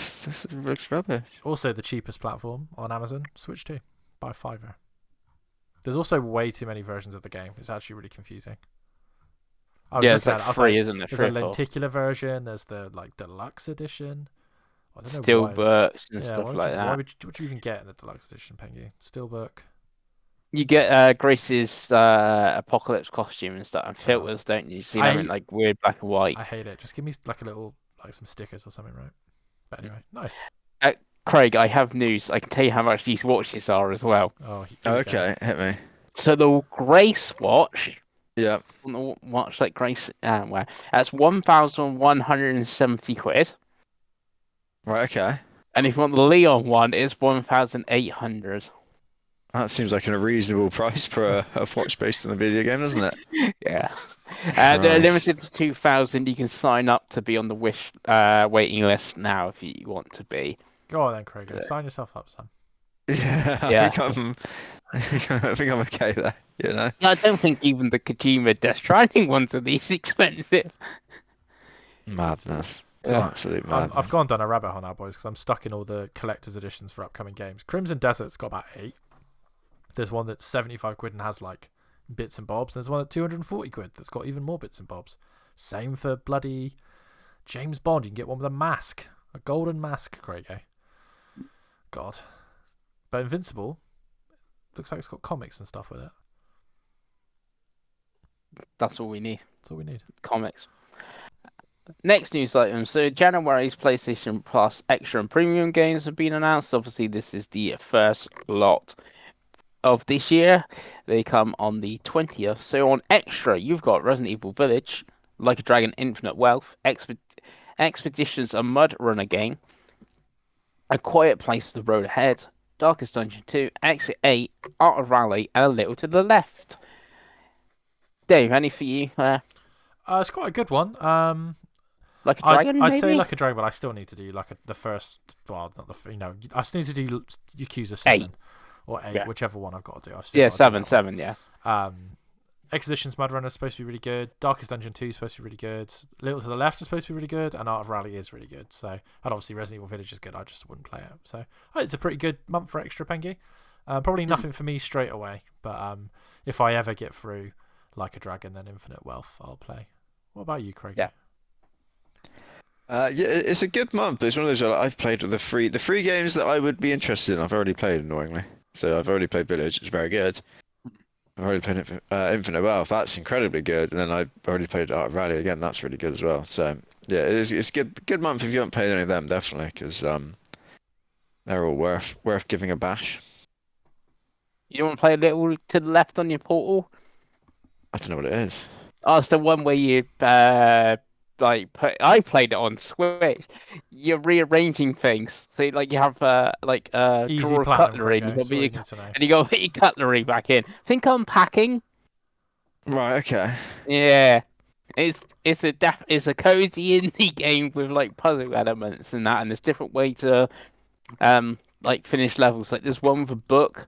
S3: looks rubbish.
S1: Also, the cheapest platform on Amazon, Switch 2, by $5. There's also way too many versions of the game. It's actually really confusing.
S2: It's like free, isn't it?
S1: There's a lenticular version. There's the like deluxe edition.
S2: Steelbooks and stuff like that.
S1: Why would you even get in the deluxe edition, Pengi? Steelbook.
S2: You get Grace's apocalypse costume and stuff, and filters, don't you? So you have it like weird black and white.
S1: I hate it. Just give me like a little, like some stickers or something, right? But anyway, nice.
S2: Craig, I have news. I can tell you how much these watches are as well.
S1: Oh,
S3: okay, hit me.
S2: So the Grace watch.
S3: Yeah.
S2: Watch like Grace wear. That's £1,170.
S3: Right. Okay.
S2: And if you want the Leon one, it's 1,800.
S3: That seems like a reasonable price for a watch based on a video game, doesn't it?
S2: Yeah. They're limited to 2,000. You can sign up to be on the Wish waiting list now if you want to be.
S1: Go on then, Craig. Sign yourself up, son.
S3: Yeah. I think I'm okay there. You know.
S2: Yeah, I don't think even the Kojima Death Stranding ones are these expensive.
S3: Madness. It's absolute madness.
S1: I've gone down a rabbit hole now, boys, because I'm stuck in all the collector's editions for upcoming games. Crimson Desert's got about 8. There's one that's 75 quid and has like bits and bobs. There's one at 240 quid that's got even more bits and bobs. Same for bloody James Bond. You can get one with a mask, a golden mask, Craig. God. But Invincible looks like it's got comics and stuff with it.
S2: That's all we need.
S1: That's all we need.
S2: Comics. Next news item. So January's PlayStation Plus Extra and Premium games have been announced. Obviously, this is the first lot of this year. They come on the 20th. So on Extra, you've got Resident Evil Village, Like a Dragon Infinite Wealth, Expeditions, a Mud Runner game, A Quiet Place, The Road Ahead, Darkest Dungeon 2, Exit 8, Art of Rally, and A Little to the Left. Dave, any for you?
S1: It's quite a good one.
S2: Like a Dragon,
S1: I'd
S2: maybe?
S1: say Like a Dragon, but I still need to do the first. Well, not I still need to do Yakuza 7 or 8, whichever one I've got to do. I've still
S2: 7, yeah.
S1: Expeditions Mud Runner is supposed to be really good. Darkest Dungeon 2 is supposed to be really good. Little to the Left is supposed to be really good, and Art of Rally is really good. So, and obviously Resident Evil Village is good. I just wouldn't play it. So, it's a pretty good month for Extra, Pengi. Probably nothing for me straight away, but if I ever get through Like a Dragon, then Infinite Wealth, I'll play. What about you, Craig?
S3: Yeah. Yeah, it's a good month, but it's one of those where I've played with the free games that I would be interested in. I've already played, annoyingly. So I've already played Village. It's very good. I've already played Infinite Wealth. That's incredibly good. And then I've already played Art of Rally again. That's really good as well. So yeah, it's good month if you haven't played any of them, definitely, because they're all worth giving a bash.
S2: You want to play a little to the left on your portal?
S3: I don't know what it is.
S2: Oh, it's the one where you like I played it on Switch. You're rearranging things. So like you have like
S1: Easy
S2: drawer of
S1: platinum,
S2: cutlery and
S1: Craigo. That's all you need to know.
S2: you got to put your cutlery back in. Think unpacking.
S3: Right. Okay.
S2: Yeah. It's a cozy indie game with like puzzle elements and that, and there's different way to like finish levels. Like there's one with a book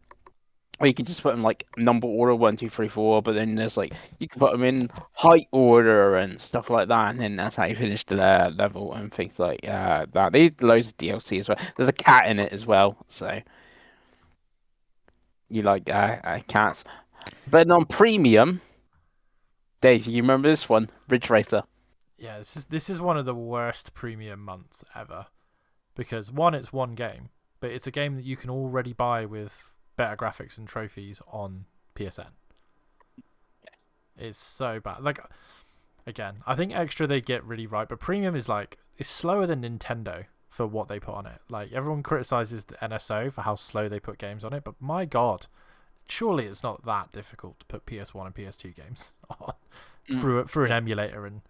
S2: or you can just put them like number order 1, 2, 3, 4, but then there's like you can put them in height order and stuff like that, and then that's how you finish the level and things like that. They need loads of DLC as well. There's a cat in it as well, so you like cats. But on premium, Dave, you remember this one, Ridge Racer?
S1: Yeah, this is one of the worst premium months ever because one, it's one game, but it's a game that you can already buy with better graphics and trophies on PSN. It's so bad. Like again, I think extra they get really right, but premium is like it's slower than Nintendo for what they put on it. Like everyone criticizes the NSO for how slow they put games on it, but my god, surely it's not that difficult to put PS1 and PS2 games on through an emulator and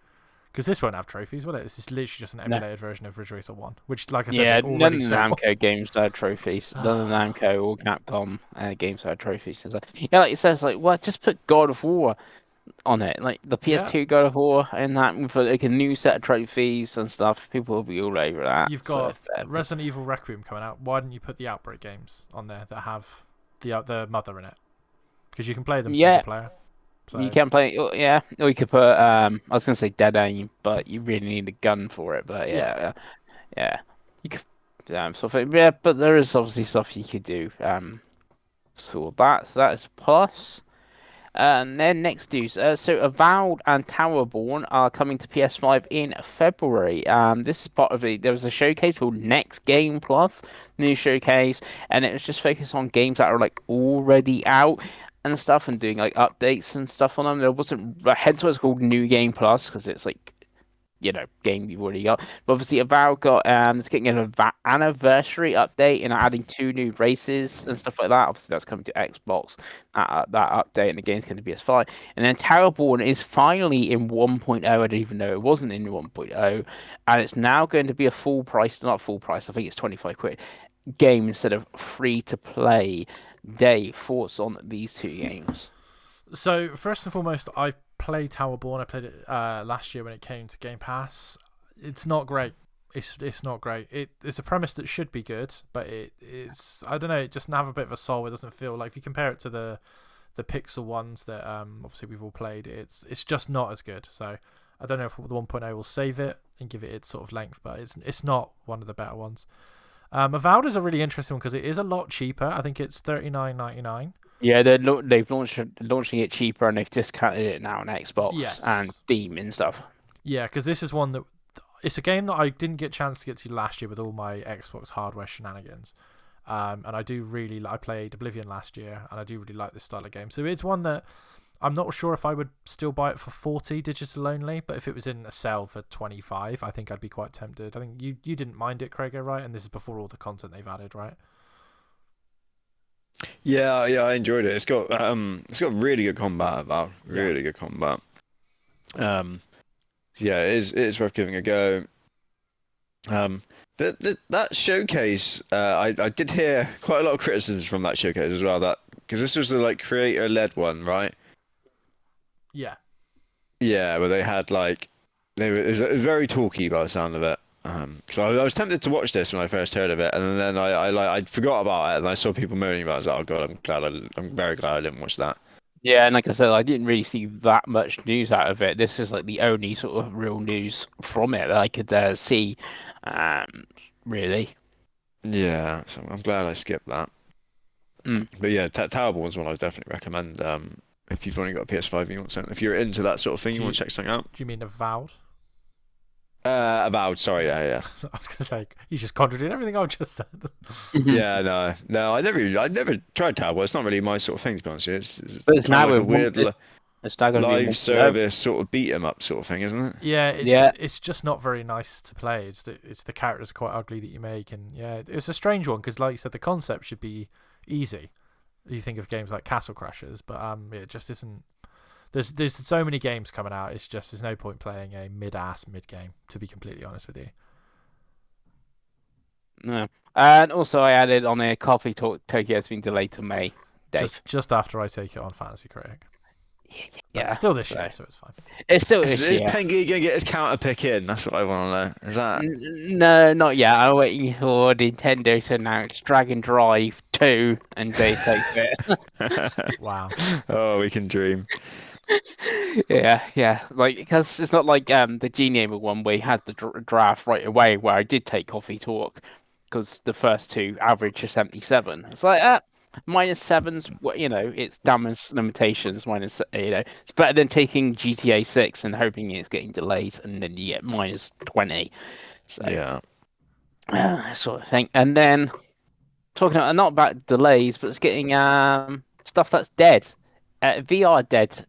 S1: because this won't have trophies, will it? This is literally just an
S2: No.
S1: emulated version of Ridge Racer 1, which, like I said,
S2: Yeah,
S1: they
S2: none
S1: already
S2: of the
S1: sell.
S2: Namco games had trophies. None of the Namco or Capcom games had trophies. It's like, yeah, like it says, like, well, just put God of War on it, like the
S1: Yeah,
S2: PS2 God of War, and that with like a new set of trophies and stuff. People will be all over that.
S1: you've
S2: So
S1: got
S2: if,
S1: Resident Evil Requiem coming out. Why didn't you put the Outbreak games on there that have the mother in it? Because you can play them single
S2: yeah,
S1: player.
S2: you
S1: So
S2: can play. Yeah, or you could put. I was gonna say Dead Aim, but you really need a gun for it. But
S1: yeah,
S2: yeah, you could. Sort of, yeah, but there is obviously stuff you could do. So that is plus. And then next news. So Avowed and Towerborn are coming to PS5 in February. This is part of there was a showcase called Next Game Plus, new showcase, and it was just focused on games that are like already out and stuff, and doing like updates and stuff on them. There wasn't, hence why it's called New Game Plus because it's like game you've already got. But obviously, Avowed got it's getting an anniversary update and adding 2 new races and stuff like that. Obviously, that's coming to Xbox. That update and the game's going to be PS5. And then Terraborn is finally in 1.0. I didn't even know it wasn't in 1.0, and it's now going to be a full price, not full price. I think it's 25 quid game instead of free to play. Dave, thoughts on these 2 games?
S1: So first and foremost, I played Towerborn. I played it last year when it came to Game Pass. It's not great. It's not great. It's a premise that should be good, but it's I don't know. It doesn't have a bit of a soul. It doesn't feel like if you compare it to the Pixel ones that obviously we've all played. It's just not as good. So I don't know if the 1.0 will save it and give it its sort of length, but it's not one of the better ones. Avowed is a really interesting one because it is a lot cheaper. I think it's $39.99.
S2: Yeah, they've launching it cheaper and they've discounted it now on Xbox and
S1: Yes.
S2: Steam and stuff.
S1: Yeah, because this is one that it's a game that I didn't get a chance to get to last year with all my Xbox hardware shenanigans. And I played Oblivion last year, and I do really like this style of game. So it's one that I'm not sure if I would still buy it for 40 digital only, but if it was in a sale for 25, I think I'd be quite tempted. I think you didn't mind it, Craigo, right? And this is before all the content they've added, right?
S3: Yeah, I enjoyed it. It's got really good combat about
S1: Yeah.
S3: really good combat. Um, yeah, it is worth giving a go. That showcase, I did hear quite a lot of criticisms from that showcase as well. That because this was the like creator-led one, right?
S1: Yeah.
S3: Yeah, where they had like it was very talky by the sound of it. So I was tempted to watch this when I first heard of it, and then I forgot about it, and I saw people moaning about it. I was like, oh god, I'm very glad I didn't watch that.
S2: Yeah, and like I said, I didn't really see that much news out of it. This is like the only sort of real news from it that I could see. Really.
S3: Yeah, so I'm glad I skipped that.
S2: Mm.
S3: But yeah, Towerborn was one I would definitely recommend. If you've only got a PS5 and you want something, if you're into that sort of thing, you want to check something out.
S1: Do you mean Avowed?
S3: Avowed. Sorry. Yeah.
S1: I was gonna say he's just contradicting everything I've just said.
S3: Yeah. No. I never tried Tableau. It's not really my sort of thing, to be honest with you. It's
S2: But it's
S3: kind of
S2: now
S3: like a
S2: with
S3: weird
S2: it's now going to be a
S3: live
S2: monthly over.
S3: service sort of beat 'em up sort of thing, isn't it?
S1: Yeah,
S2: Yeah.
S1: it's just not very nice to play. It's the characters are quite ugly that you make, and yeah, it's a strange one because, like you said, the concept should be easy. You think of games like Castle Crashers, but it just isn't. There's so many games coming out. It's just there's no point playing a mid game. To be completely honest with you.
S2: No. And also, I added on a Coffee Talk Tokyo has been delayed to May. Dave.
S1: Just after I take it on Fantasy Critic. But
S2: Yeah.
S1: still this year, so it's fine.
S2: It's still
S3: Is
S2: this year.
S3: Pengi gonna get his counter pick in? That's what I want to know. Is that?
S2: No, not yet. I'm waiting for Nintendo to announce Dragon Drive 2 and Dave takes it.
S1: Wow.
S3: Oh, we can dream.
S2: Yeah. Like, because it's not like the Genie one where you had the draft right away where I did take Coffee Talk because the first two average is 77. It's like, -7's, it's damage limitations minus, it's better than taking GTA 6 and hoping it's getting delayed and then you get -20. So, sort of thing. And then, talking about, not about delays, but it's getting stuff that's dead. VR dead,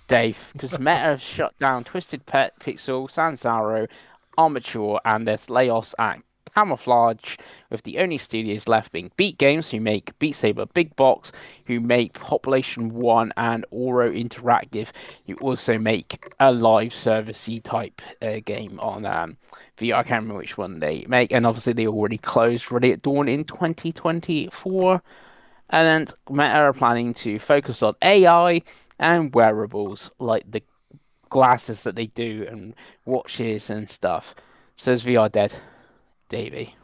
S2: Dave, because Meta have shut down Twisted Pet, Pixel, Sanzaro, Armature, and there's layoffs at Camouflage, with the only studios left being Beat Games, who make Beat Saber Big Box, who make Population 1, and Oro Interactive, who also make a live servicey type game on VR. I can't remember which one they make, and obviously they already closed Ready at Dawn in 2024. And Meta are planning to focus on AI and wearables, like the glasses that they do and watches and stuff. So is VR dead, Davey?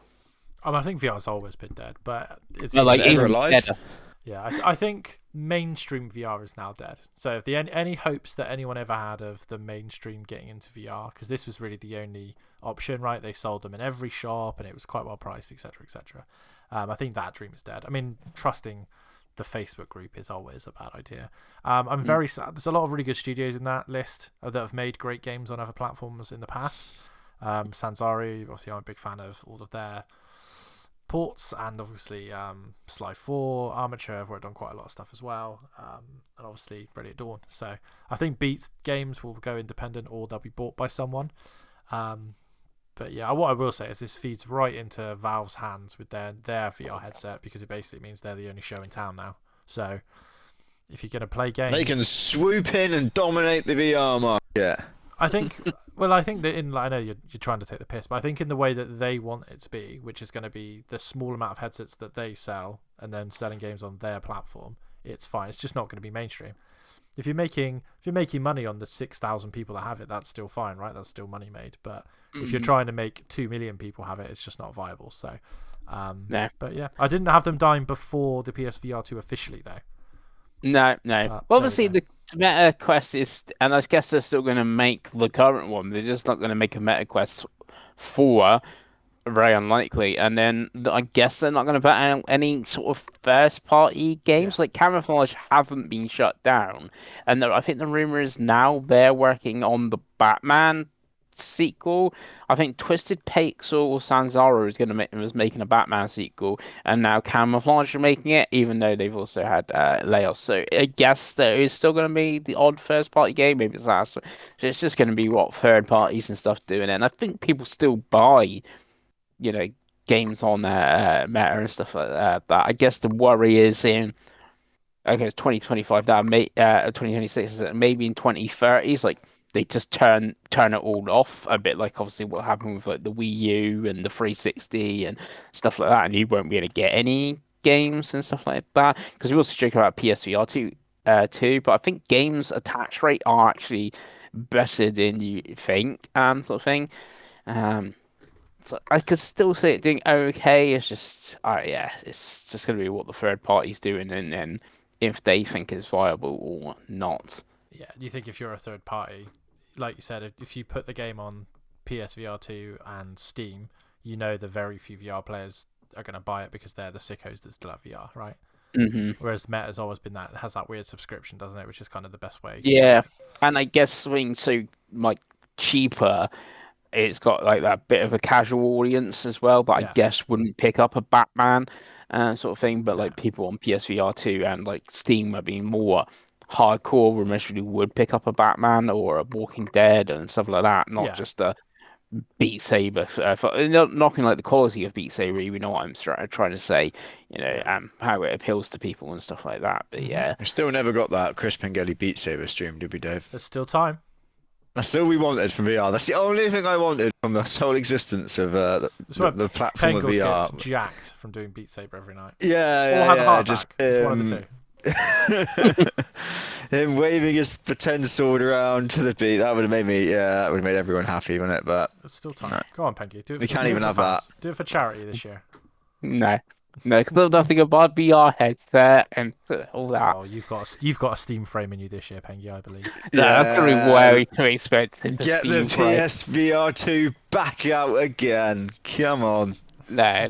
S1: I think VR's always been dead, but it's
S2: No, like
S3: Is it ever
S2: even
S3: alive?
S2: deader.
S1: Yeah, I think mainstream VR is now dead. So if the any hopes that anyone ever had of the mainstream getting into VR, because this was really the only option, right? They sold them in every shop, and it was quite well priced, etc., etc. I think that dream is dead. I mean, trusting the Facebook group is always a bad idea. I'm very sad. There's a lot of really good studios in that list that have made great games on other platforms in the past. Sanzari, obviously, I'm a big fan of all of their ports, and obviously Sly 4, Armature have worked on quite a lot of stuff as well, and obviously Ready at Dawn. So I think Beat Games will go independent or they'll be bought by someone. But yeah, what I will say is this feeds right into Valve's hands with their VR headset, because it basically means they're the only show in town now. So if you're going to play games,
S3: They can swoop in and dominate the VR market.
S1: I think that I know you're trying to take the piss, but I think in the way that they want it to be, which is going to be the small amount of headsets that they sell and then selling games on their platform, it's fine. It's just not going to be mainstream. If you're making money on the 6,000 people that have it, that's still fine, right? That's still money made. But if you're trying to make 2 million people have it, it's just not viable. So,
S2: No.
S1: But yeah, I didn't have them dying before the PSVR 2 officially though.
S2: No.
S1: Well,
S2: Obviously, the Meta Quest is, and I guess they're still going to make the current one. They're just not going to make a Meta Quest 4. Very unlikely. And then I guess they're not going to put out any sort of first-party games. Like Camouflage haven't been shut down, and I think the rumor is now they're working on the Batman sequel. I think Twisted Pixel or Sanzaro was making a Batman sequel, and now Camouflage are making it, even though they've also had layoffs. So I guess there is still going to be the odd first-party game. Maybe it's that. So it's just going to be what third parties and stuff doing it. And I think people still buy games on Meta and stuff like that. But I guess the worry is it's 2025 that 2026 is maybe in 2030s, like they just turn it all off a bit, like obviously what happened with like the Wii U and the 360 and stuff like that, and you won't be able to get any games and stuff like that. Because we also joke about PSVR too, but I think games attach rate are actually better than you think, sort of thing. So I could still see it doing okay. It's just, it's just going to be what the third party's doing, and then if they think it's viable or not.
S1: Yeah, do you think if you're a third party, like you said, if you put the game on PSVR 2 and Steam, you know the very few VR players are going to buy it because they're the sickos that still have VR, right?
S2: Mm-hmm.
S1: Whereas Meta's always been that, has that weird subscription, doesn't it? Which is kind of the best way.
S2: Yeah, and I guess something so like cheaper it's got like that bit of a casual audience as well, but I
S1: Yeah.
S2: guess wouldn't pick up a Batman sort of thing. But
S1: No.
S2: like people on PSVR 2 and like Steam are being more hardcore, who actually would pick up a Batman or a Walking Dead and stuff like that, not
S1: Yeah.
S2: just a Beat Saber. Not knocking like the quality of Beat Saber, you know what I'm trying to say,
S1: Yeah.
S2: how it appeals to people and stuff like that. But
S1: Mhm.
S2: yeah,
S3: We still never got that Chris Pengelly Beat Saber stream, did we, Dave?
S1: There's still time.
S3: That's all we wanted from VR. That's the only thing I wanted from the whole existence of
S1: That's why
S3: the platform of
S1: Pengels
S3: VR.
S1: gets jacked from doing Beat Saber every night.
S3: Yeah,
S1: Or has a heart
S3: just
S1: attack. It's one of the two.
S3: him waving his pretend sword around to the beat. That would have made me. Yeah, that would have made everyone happy, wouldn't it? But
S1: There's still time.
S3: No.
S1: Go on, Pengi. Do it.
S3: We can't
S1: do it
S3: even
S1: for
S3: have
S1: fans.
S3: that.
S1: Do it for charity this year.
S2: no, because I'll have to go buy a VR headset and all that.
S1: Oh, you've got a Steam frame in you this year, Pengi, I believe.
S2: No, that's gonna be way too expensive.
S3: Get the PSVR 2 back out again. Come on.
S2: No.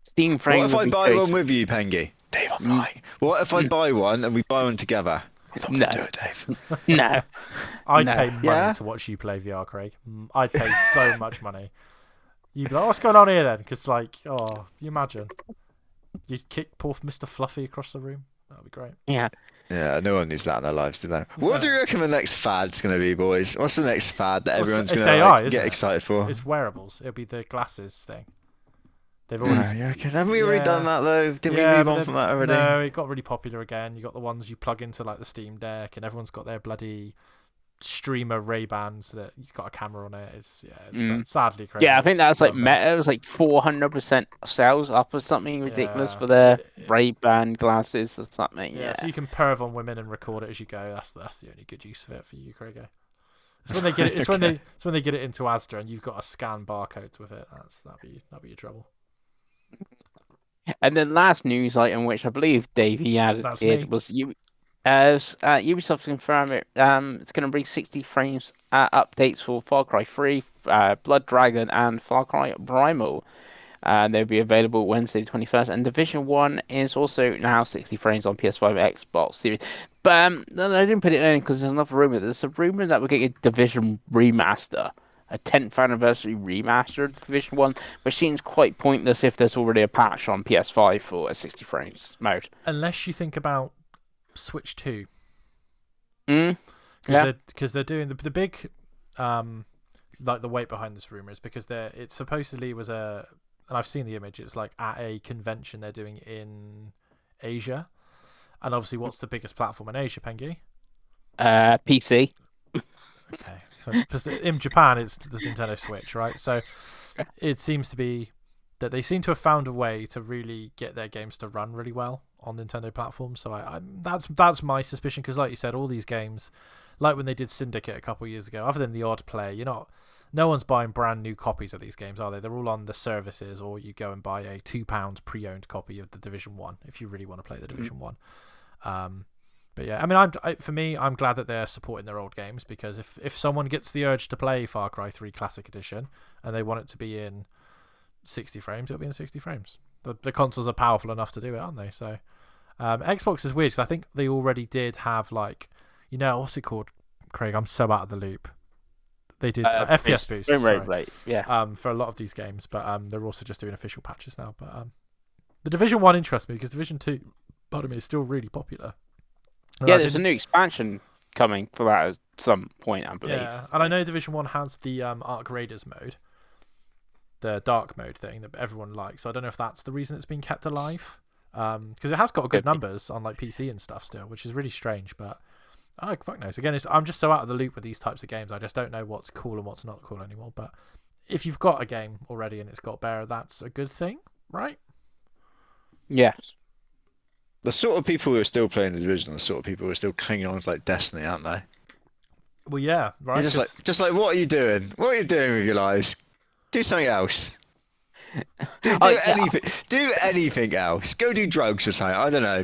S2: Steam frame.
S3: What if
S2: would
S3: I
S2: be
S3: buy
S2: too
S3: one with you, Pengi? Dave, I'm lying. What if I buy one and we buy one together? I'm not gonna do it, Dave.
S2: No.
S1: I'd
S2: No.
S1: pay money
S3: Yeah?
S1: to watch you play VR, Craig. I'd pay so much money. You'd be like, what's going on here then? Because, like, can you imagine? You'd kick poor Mr. Fluffy across the room. That'd be great.
S2: Yeah.
S3: Yeah, no one needs that in their lives, do they? What do you reckon the next fad's going to be, boys? What's the next fad that
S1: Well,
S3: everyone's
S1: it's
S3: going to
S1: AI,
S3: like,
S1: isn't
S3: get
S1: it?
S3: excited for?
S1: It's wearables. It'll be the glasses thing. They've already.
S3: You reckon? Haven't we already done that, though? Didn't we
S1: Yeah,
S3: move
S1: but
S3: on from that already?
S1: No, it got really popular again. You got the ones you plug into like the Steam Deck, and everyone's got their bloody streamer Ray-Bans that you've got a camera on it. It's sadly crazy.
S2: Yeah, I think that's like
S1: numbers.
S2: Meta. It was like 400% sales up or something ridiculous
S1: Yeah.
S2: for their Ray-Ban glasses or something.
S1: Yeah,
S2: Yeah.
S1: so you can perv on women and record it as you go. That's the only good use of it for you, Craig. It's when they get it. It's when they get it into Asda and you've got to scan barcodes with it. That'd be your trouble.
S2: And then last news item, which I believe Davey added,
S1: That's me.
S2: was Ubisoft confirmed it. It's going to bring 60 frames updates for Far Cry 3, Blood Dragon, and Far Cry Primal. They'll be available Wednesday, 21st. And Division 1 is also now 60 frames on PS5 and Xbox Series. But I didn't put it in because there's another rumor. There's a rumor that we're getting a Division remaster, a 10th anniversary remaster of Division 1, which seems quite pointless if there's already a patch on PS5 for a 60 frames mode.
S1: Unless you think about Switch 2.
S2: Yeah.
S1: Because they're doing the big like the weight behind this rumor is because it supposedly was and I've seen the image, it's like at a convention they're doing in Asia. And obviously what's the biggest platform in Asia, Pengi?
S2: PC.
S1: Okay. So in Japan it's the Nintendo Switch, right? So it seems to be that they seem to have found a way to really get their games to run really well on Nintendo platforms. So that's my suspicion, because like you said, all these games, like when they did Syndicate a couple of years ago, other than the odd play, no one's buying brand new copies of these games, are they? They're all on the services, or you go and buy a £2 pre-owned copy of the Division 1 if you really want to play the Division 1. But yeah, I mean, for me, I'm glad that they're supporting their old games, because if someone gets the urge to play Far Cry 3 Classic Edition and they want it to be in 60 frames, it'll be in 60 frames. The consoles are powerful enough to do it, aren't they? So Xbox is weird, because I think they already did have, like, what's it called, Craig? I'm so out of the loop. They did FPS boost,
S2: Right, yeah.
S1: For a lot of these games, but they're also just doing official patches now. But the Division 1 interests me, because Division 2, pardon me, is still really popular. And
S2: Yeah, there's a new expansion coming for that at some point, I believe.
S1: Yeah, and I know Division 1 has the Arc Raiders mode, the dark mode thing that everyone likes. So I don't know if that's the reason it's been kept alive, because it has got good numbers on like PC and stuff still, which is really strange. But fuck knows. Again, I'm just so out of the loop with these types of games. I just don't know what's cool and what's not cool anymore. But if you've got a game already and it's got better, that's a good thing, right?
S2: Yes.
S3: The sort of people who are still playing the Division are the sort of people who are still clinging on to like Destiny, aren't they?
S1: Well, yeah, right.
S3: You're just like, what are you doing? What are you doing with your lives? Do something else. Do anything. Do anything else. Go do drugs or something. I don't know.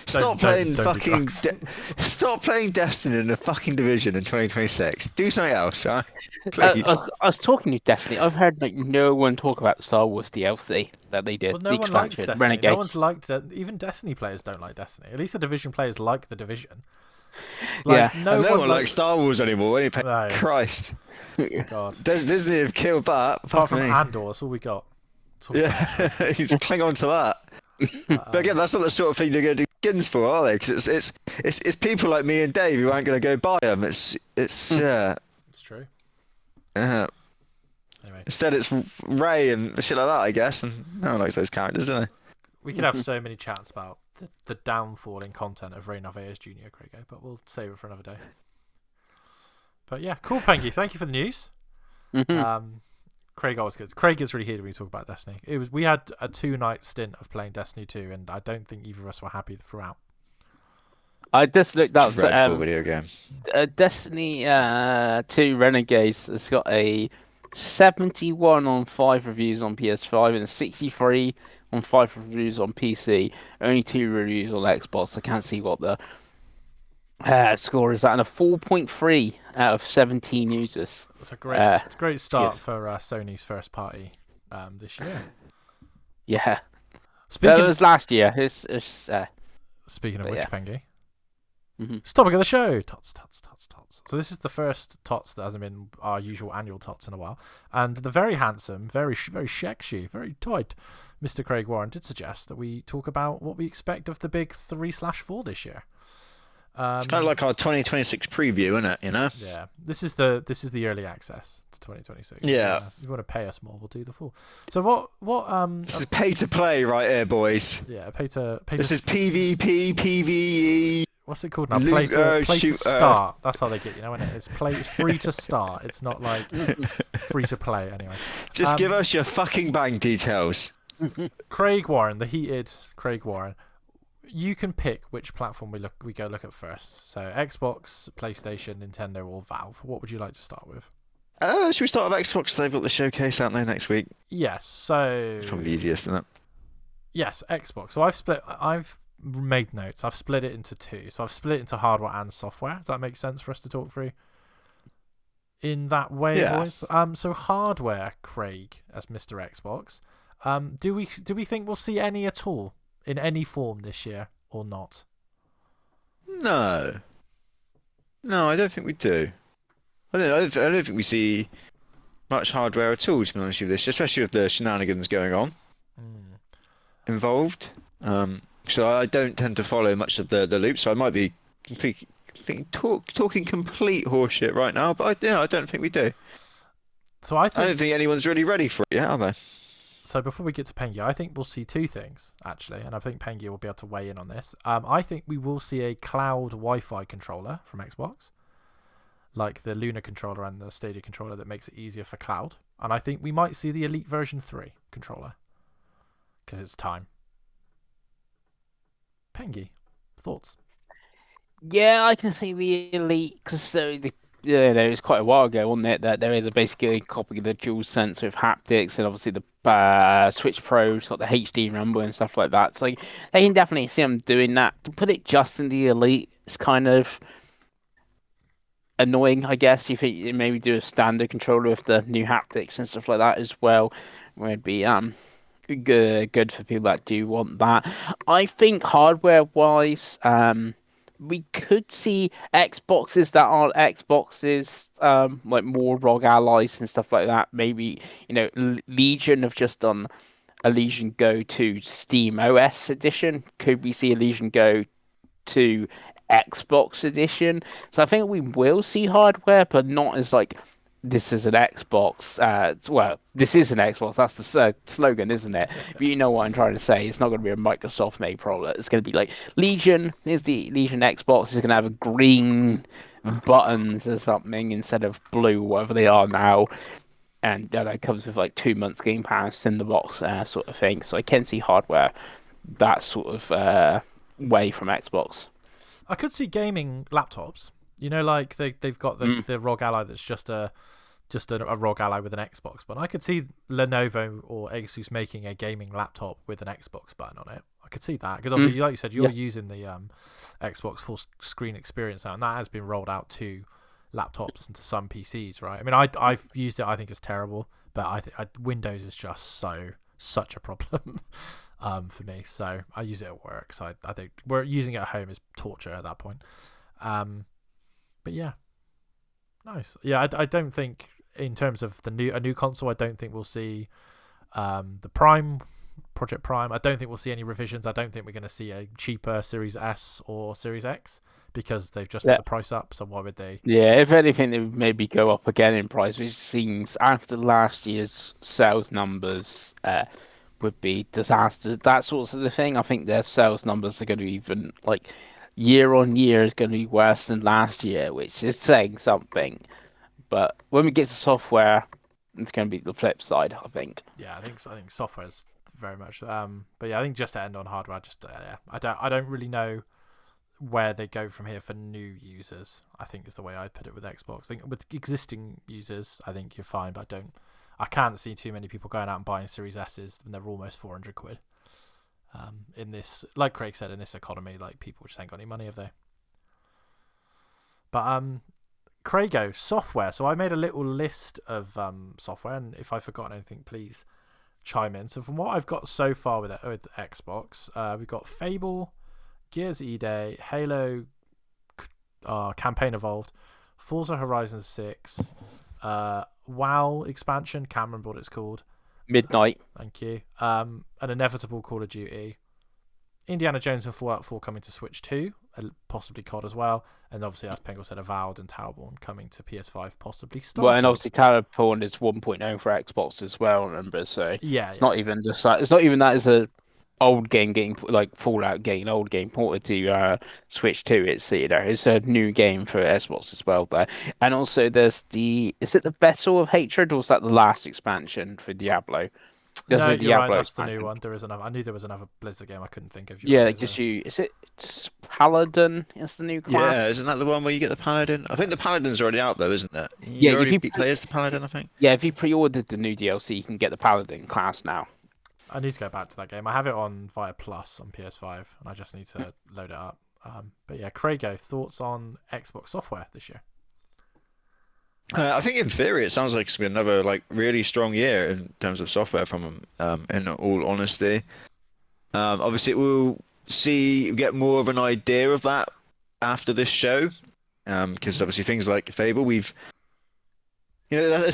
S3: Stop playing fucking. Stop playing Destiny in the fucking Division in 2026. Do something else, right? Please.
S2: I was talking to Destiny. I've heard like no one talk about the Star Wars DLC that they did.
S1: Well,
S2: the
S1: no one likes
S2: expansion,
S1: Destiny.
S2: Renegades.
S1: No one's liked that. Even Destiny players don't like Destiny. At least the Division players like the Division. Like,
S2: Yeah.
S1: no
S3: And no
S1: one
S3: one likes Star Wars anymore.
S1: No.
S3: Christ.
S1: God.
S3: Disney have killed that.
S1: Apart
S3: Fuck
S1: from
S3: me.
S1: Andor, that's all we got. That's all we got.
S3: Yeah, he's cling on to that. But again, that's not the sort of thing they're going to do skins for, are they? Because it's people like me and Dave who aren't going to go buy them. It's yeah.
S1: It's true.
S3: Anyway. Instead, it's Ray and shit like that, I guess. And no one likes those characters, do they?
S1: We could have so many chats about the downfall in content of Ray Narvaez Jr., Craigo, but we'll save it for another day. But yeah, cool, Pengi. Thank you for the news. Craig always gets. Craig gets really heated when we talk about Destiny. We had a 2-night stint of playing Destiny 2, and I don't think either of us were happy throughout.
S2: I just looked up
S3: Dreadful video game.
S2: Destiny 2 Renegades has got a 71 on 5 reviews on PS5 and a 63 on 5 reviews on PC. Only 2 reviews on Xbox. I can't see what the score is at, and a 4.3 out of 17 users.
S1: It's a great start for Sony's first party this year.
S2: Yeah.
S1: Speaking
S2: That was last year.
S1: Speaking of which,
S2: yeah.
S1: Pengi. It's topic of the show. Tots. So this is the first Tots that hasn't been our usual annual Tots in a while. And the very handsome, very sexy, very tight Mr. Craig Warren did suggest that we talk about what we expect of the big 3/4 this year.
S3: It's kind of like our 2026 preview, isn't it? You know?
S1: Yeah. This is the early access to 2026.
S3: Yeah.
S1: If you want to pay us more, we'll do the full. So what
S3: This is pay to play right here, boys.
S1: Yeah, pay to
S3: This is PvP, PvE.
S1: What's it called now? Play to start. That's how they get, you know, isn't it? It's free to start. It's not like free to play anyway.
S3: Just give us your fucking bank details.
S1: Craig Warren, the heated Craig Warren. You can pick which platform we go look at first. So Xbox, PlayStation, Nintendo, or Valve. What would you like to start with?
S3: Should we start with Xbox? They've got the showcase out there next week.
S1: Yes. So
S3: It's probably the easiest, isn't it?
S1: Yes, Xbox. So I've made notes. I've split it into 2. So I've split it into hardware and software. Does that make sense for us to talk through in that way, boys? So hardware, Craig, as Mr. Xbox. Do we think we'll see any at all in any form this year or not?
S3: No, I don't think we do. I don't think we see much hardware at all, to be honest with this, especially with the shenanigans going on involved. So I don't tend to follow much of the loop, so I might be talking complete horseshit right now, but I don't think we do.
S1: So I
S3: don't think anyone's really ready for it yet, are they?
S1: So before we get to Pengi, I think we'll see 2 things, actually, and I think Pengi will be able to weigh in on this. I think we will see a cloud Wi-Fi controller from Xbox, like the Luna controller and the Stadia controller that makes it easier for cloud. And I think we might see the Elite version 3 controller, because it's time. Pengi, thoughts?
S2: Yeah, I can see the Elite, because it was quite a while ago, wasn't it, that they're basically copying the dual sense with haptics, and obviously the Switch Pro's got the HD rumble and stuff like that. So they can definitely see them doing that. To put it just in the Elite is kind of annoying, I guess. You think you maybe do a standard controller with the new haptics and stuff like that as well, where it'd be good for people that do want that. I think hardware-wise, we could see Xboxes that aren't Xboxes, like more ROG allies and stuff like that. Maybe, Legion have just done a Legion Go to Steam OS edition. Could we see a Legion Go to Xbox edition? So I think we will see hardware, but not as like, this is an Xbox. Well, this is an Xbox. That's the slogan, isn't it? But you know what I'm trying to say. It's not going to be a Microsoft-made product. It's going to be like Legion. Here's the Legion Xbox. It's going to have green buttons or something instead of blue, whatever they are now. And it comes with like 2 months Game Pass in the box, sort of thing. So I can see hardware that sort of way from Xbox.
S1: I could see gaming laptops. Like they've got the ROG Ally that's just a ROG Ally with an Xbox button. I could see Lenovo or Asus making a gaming laptop with an Xbox button on it. I could see that because obviously, like you said, you're using the Xbox full screen experience now, and that has been rolled out to laptops and to some PCs, right? I mean, I've used it. I think it's terrible, but I think Windows is just such a problem for me. So I use it at work. So I think using it at home is torture at that point. But yeah, nice. Yeah, I don't think in terms of a new console, I don't think we'll see the Project Prime. I don't think we'll see any revisions. I don't think we're going to see a cheaper Series S or Series X because they've just put the price up. So why would they?
S2: Yeah, if anything, they would maybe go up again in price, which seems after last year's sales numbers would be disaster. That sort of the thing. I think their sales numbers are going to even like year on year is going to be worse than last year, which is saying something. But when we get to software, it's going to be the flip side, I think.
S1: Yeah, I think software's very much. But yeah, I think just to end on hardware, I don't really know where they go from here for new users. I think is the way I'd put it with Xbox. I think with existing users, I think you're fine, but I can't see too many people going out and buying Series S's when they're almost £400. In this, like Craig said, in this economy, like people just ain't got any money, have they? But Craigo, software. So I made a little list of software, and if I've forgotten anything, please chime in. So from what I've got so far with Xbox, we've got Fable, Gears E-Day, Halo Campaign Evolved, Forza Horizon 6, WoW expansion, can't remember what it's called.
S2: Midnight.
S1: Thank you. An inevitable Call of Duty, Indiana Jones and Fallout 4 coming to Switch 2, possibly COD as well, and obviously, as Penguin said, Avowed and Towerborn coming to PS5, possibly Starfield.
S2: Well, and obviously Towerborn is 1.0 for Xbox as well, remember? So it's not even just that. It's not even that. It's a old game getting like Fallout getting old game ported to Switch 2. It's it's a new game for Xbox as well there. And also there's is it the Vessel of Hatred or was that the last expansion for Diablo?
S1: No, you're right. That's the new one. There is another. I knew there was another Blizzard game. I couldn't think of.
S2: Yeah, because it's Paladin is the new class.
S3: Yeah, isn't that the one where you get the Paladin? I think the Paladin's already out though, isn't it?
S2: Yeah,
S3: if you play as the Paladin, I think.
S2: Yeah, if you pre-ordered the new DLC, you can get the Paladin class now.
S1: I need to go back to that game. I have it on via Plus on PS5, and I just need to load it up. But yeah, Craigo, thoughts on Xbox software this year?
S3: I think in theory it sounds like it's been another like really strong year in terms of software from them. In all honesty, obviously we'll get more of an idea of that after this show, because obviously things like Fable, it's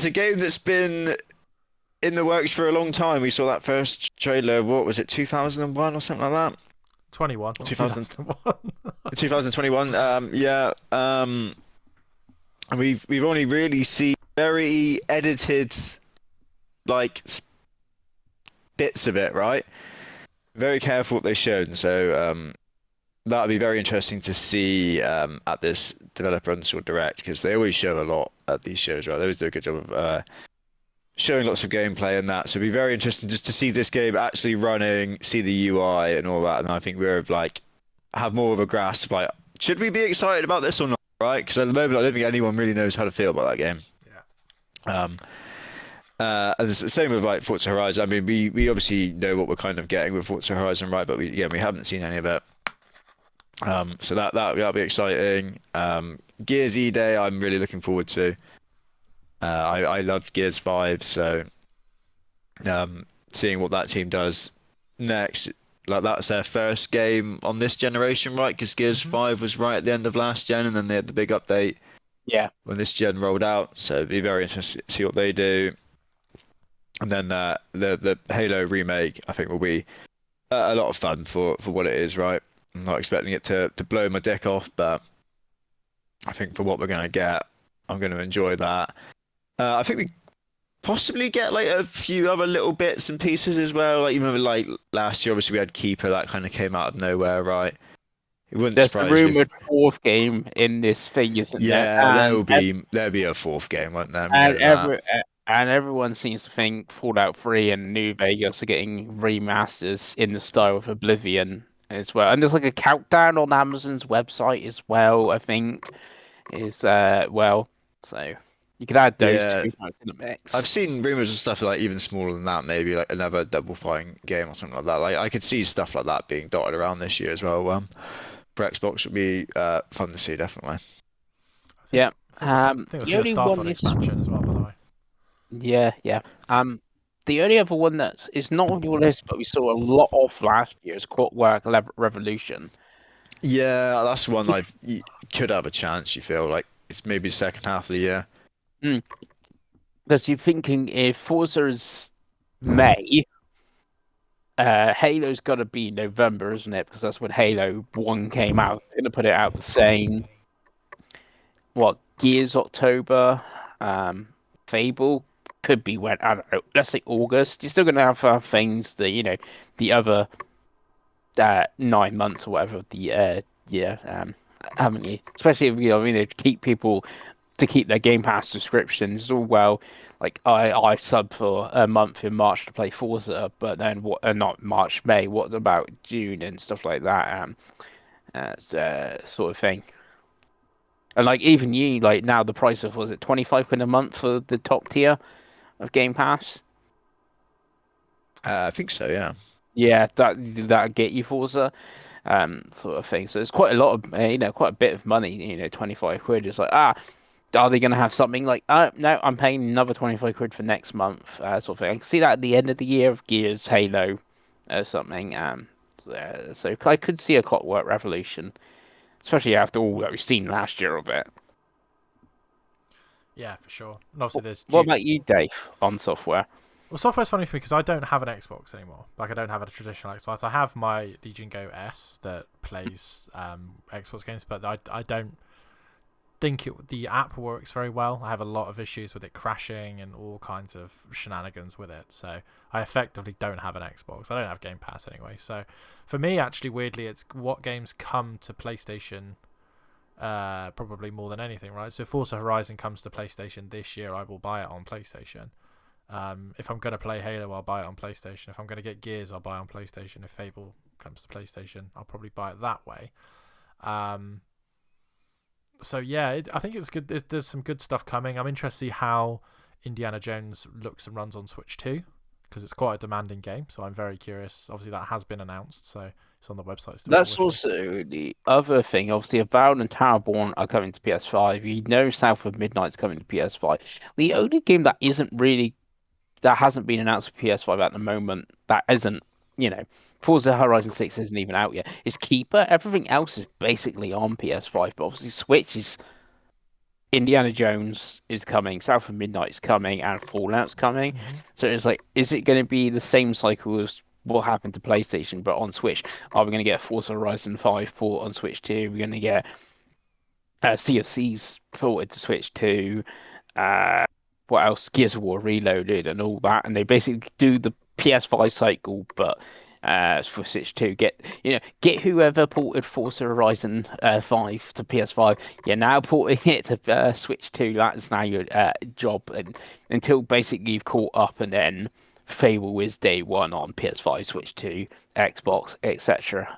S3: a game that's been in the works for a long time. We saw that first trailer. What was it, 2001 or something like that?
S1: 21.
S3: 2001. 2021. Yeah. And we've only really seen very edited, like, bits of it, right? Very careful what they showed, and so that'll be very interesting to see at this Developer Unsure Direct, because they always show a lot at these shows, right? They always do a good job of showing lots of gameplay and that. So it'll be very interesting just to see this game actually running, see the UI and all that. And I think we're like have more of a grasp. Like, should we be excited about this or not? Right? Because at the moment, I don't think anyone really knows how to feel about that game.
S1: Yeah.
S3: And it's the same with like Forza Horizon. I mean, we obviously know what we're kind of getting with Forza Horizon, right? But we haven't seen any of it. So that'll be exciting. Gears E-Day, I'm really looking forward to. I loved Gears 5, so seeing what that team does next, like that's their first game on this generation, right? Because Gears 5 was right at the end of last gen, and then they had the big update.
S2: Yeah.
S3: When this gen rolled out, so it'd be very interesting to see what they do. And then the Halo remake, I think, will be a lot of fun for what it is, right? I'm not expecting it to blow my dick off, but I think for what we're going to get, I'm going to enjoy that. I think we possibly get like a few other little bits and pieces as well. Like, you remember, like last year, obviously we had Keeper that kind of came out of nowhere, right? It wouldn't
S2: There's
S3: surprise
S2: a rumored fourth game in this thing, isn't there?
S3: Yeah, there'll be a fourth game, won't there?
S2: And everyone seems to think Fallout 3 and New Vegas are getting remasters in the style of Oblivion as well. And there's like a countdown on Amazon's website as well, I think, so you could add those two in the mix.
S3: I've seen rumors of stuff like even smaller than that, maybe like another Double Fine game or something like that. Like, I could see stuff like that being dotted around this year as well. For Xbox would be fun to see, definitely.
S2: Yeah.
S1: I think we'll see a Starfield expansion as well, by the way.
S2: Yeah. The only other one that is not on your list, but we saw a lot of last year is Clockwork Revolution.
S3: Yeah, that's one you could have a chance. You feel like it's maybe the second half of the year.
S2: Because you're thinking if Forza is May, Halo's got to be November, isn't it? Because that's when Halo 1 came out. They're going to put it out the same. What, Gears October? Fable could be when, I don't know, let's say August. You're still going to have things that, the other 9 months or whatever of the year, haven't you? Especially if, they keep people to keep their Game Pass subscriptions. It's all well, like I sub for a month in March to play Forza, but then what? Not March, May. What about June and stuff like that? Sort of thing. And like even you, like now the price of was it 25 quid a month for the top tier of Game Pass?
S3: I think so. Yeah.
S2: Yeah, that get you Forza, sort of thing. So it's quite a lot of quite a bit of money. 25 quid. It's like are they going to have something like, no, I'm paying another 25 quid for next month, sort of thing. I can see that at the end of the year of Gears, Halo, or something. So I could see a Clockwork Revolution, especially after all that we've seen last year of it.
S1: Yeah, for sure. And obviously, there's
S2: What about you, Dave, on software?
S1: Well, software's funny for me because I don't have an Xbox anymore. Like, I don't have a traditional Xbox. I have my Legion Go S that plays Xbox games, but I don't think the app works very well. I have a lot of issues with it crashing and all kinds of shenanigans with it. So I effectively don't have an Xbox. I don't have Game Pass anyway. So for me, actually, weirdly, it's what games come to PlayStation probably more than anything, right? So if Forza Horizon comes to PlayStation this year, I will buy it on PlayStation. If I'm going to play Halo, I'll buy it on PlayStation. If I'm going to get Gears, I'll buy it on PlayStation. If Fable comes to PlayStation, I'll probably buy it that way. So yeah, I think it's good. There's some good stuff coming. I'm interested to see how Indiana Jones looks and runs on Switch 2, because it's quite a demanding game. So I'm very curious. Obviously, that has been announced, so it's on the website still.
S2: That's also the other thing. Obviously, Avowed and Towerborn are coming to PS5. You know, South of Midnight's coming to PS5. The only game that hasn't been announced for PS5 at the moment, that isn't, Forza Horizon 6 isn't even out yet, is Keeper. Everything else is basically on PS5, but obviously Switch is Indiana Jones is coming, South of Midnight is coming, and Fallout's coming. So it's like, is it going to be the same cycle as what happened to PlayStation, but on Switch? Are we going to get Forza Horizon 5 port on Switch 2? We're going to get Sea of Thieves ported to Switch 2. What else? Gears of War Reloaded and all that, and they basically do the PS5 cycle, but for Switch 2, get whoever ported Forza Horizon 5 to PS5. You're now porting it to Switch 2. That's now your job, and until basically you've caught up, and then Fable is day one on PS5, Switch 2, Xbox, etc.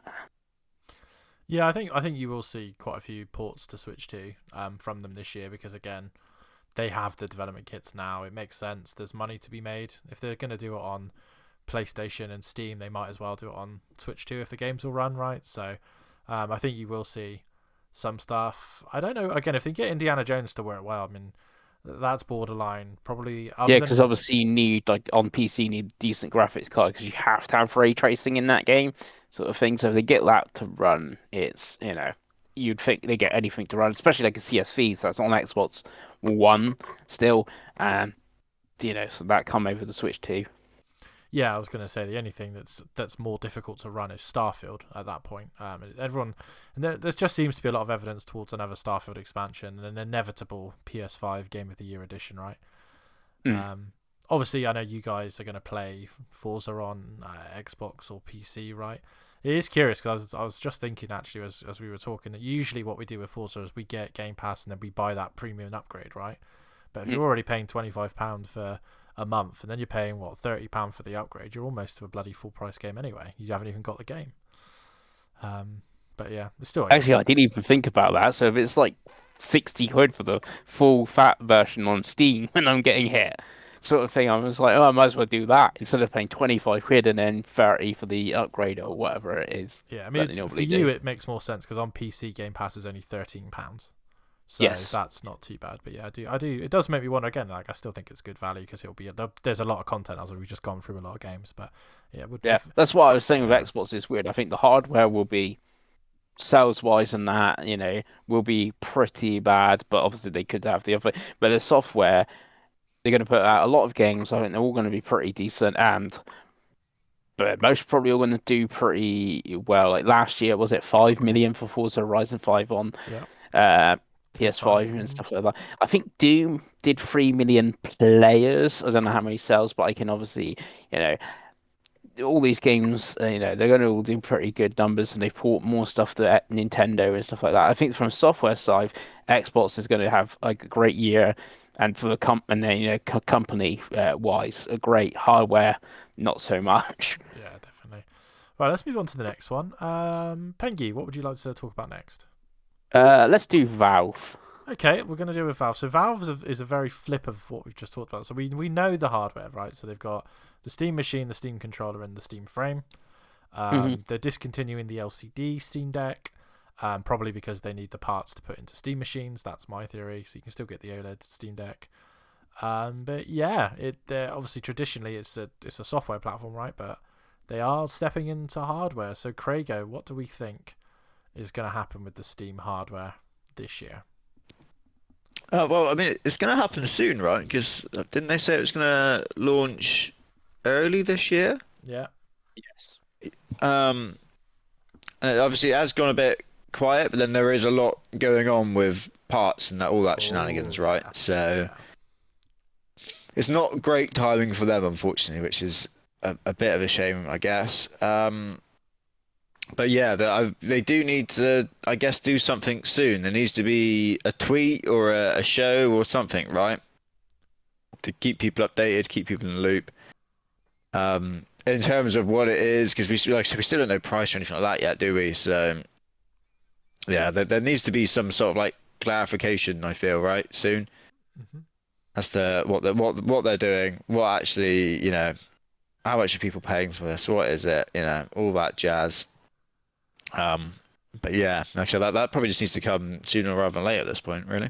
S1: Yeah, I think you will see quite a few ports to Switch 2 from them this year, because again, they have the development kits now. It makes sense. There's money to be made. If they're going to do it on PlayStation and Steam, they might as well do it on Switch 2 if the games will run right. So I think you will see some stuff. I don't know. Again, if they get Indiana Jones to work well, I mean, that's borderline probably.
S2: Yeah, because obviously you need, like, on PC, you need decent graphics card because you have to have ray tracing in that game, sort of thing. So if they get that to run, it's, you'd think they get anything to run, especially like a CSV. So that's on Xbox One still, so that come over the Switch too.
S1: Yeah, I was going to say the only thing that's more difficult to run is Starfield at that point. And there just seems to be a lot of evidence towards another Starfield expansion and an inevitable PS5 Game of the Year edition, right? Obviously, I know you guys are going to play Forza on Xbox or PC, right? It is curious because I was just thinking actually as we were talking that usually what we do with Forza is we get Game Pass and then we buy that premium upgrade, right? But if you're already paying £25 for a month and then you're paying £30 for the upgrade, you're almost to a bloody full price game anyway. You haven't even got the game. But yeah, it's still
S2: actually, I didn't even think about that. So if it's like 60 quid for the full fat version on Steam when I'm getting hit, sort of thing, I was like, oh, I might as well do that instead of paying 25 quid and then 30 for the upgrade or whatever it is.
S1: Yeah, I mean, for you it makes more sense because on PC Game Pass is only £13. So yes, that's not too bad. But yeah, I do. It does make me wonder again. Like, I still think it's good value because it'll be there's a lot of content as we've just gone through a lot of games. But yeah,
S2: that's what I was saying with Xbox. It's weird. I think the hardware will be sales wise and that, will be pretty bad. But obviously they could have the other. But the software, they're going to put out a lot of games. I think they're all going to be pretty decent, but most probably all going to do pretty well. Like last year, was it 5 million for Forza Horizon 5 on
S1: Yeah.
S2: uh,
S1: PS5.
S2: PS5 and stuff like that? I think Doom did 3 million players. I don't know how many sales, but I can obviously, you know, all these games, they're going to all do pretty good numbers, and they port more stuff to Nintendo and stuff like that. I think from a software side, Xbox is going to have like a great year, and for the company wise, a great hardware, not so much.
S1: Yeah, definitely. Right, let's move on to the next one. Pengi, what would you like to talk about next?
S2: Let's do Valve.
S1: Okay, we're going to do with Valve. So Valve is a very flip of what we've just talked about. So we know the hardware, right? So they've got the Steam machine, the Steam controller, and the Steam frame.
S2: Hmm.
S1: They're discontinuing the LCD Steam Deck, probably because they need the parts to put into Steam machines. That's my theory. So you can still get the OLED Steam Deck. But yeah, obviously traditionally it's a software platform, right? But they are stepping into hardware. So Craigo, what do we think is going to happen with the Steam hardware this year?
S3: Well, I mean, it's going to happen soon, right? Because didn't they say it was going to launch early this year?
S1: Yeah.
S2: Yes.
S3: Um, and obviously it has gone a bit quiet, but then there is a lot going on with parts and all that
S1: Oh
S3: shenanigans, right?
S1: yeah.
S3: So
S1: Yeah.
S3: it's not great timing for them, unfortunately, which is a bit of a shame, I guess. But yeah, they do need to, I guess, do something soon. There needs to be a tweet or a show or something, right? To keep people updated, keep people in the loop. In terms of what it is, because like I said, we still don't know price or anything like that yet, do we? So yeah, there needs to be some sort of like clarification, I feel, right, soon,
S1: Hmm.
S3: as to what they're doing, what actually, how much are people paying for this? What is it? All that jazz. Um, but yeah, actually, that probably just needs to come sooner rather than later at this point, really.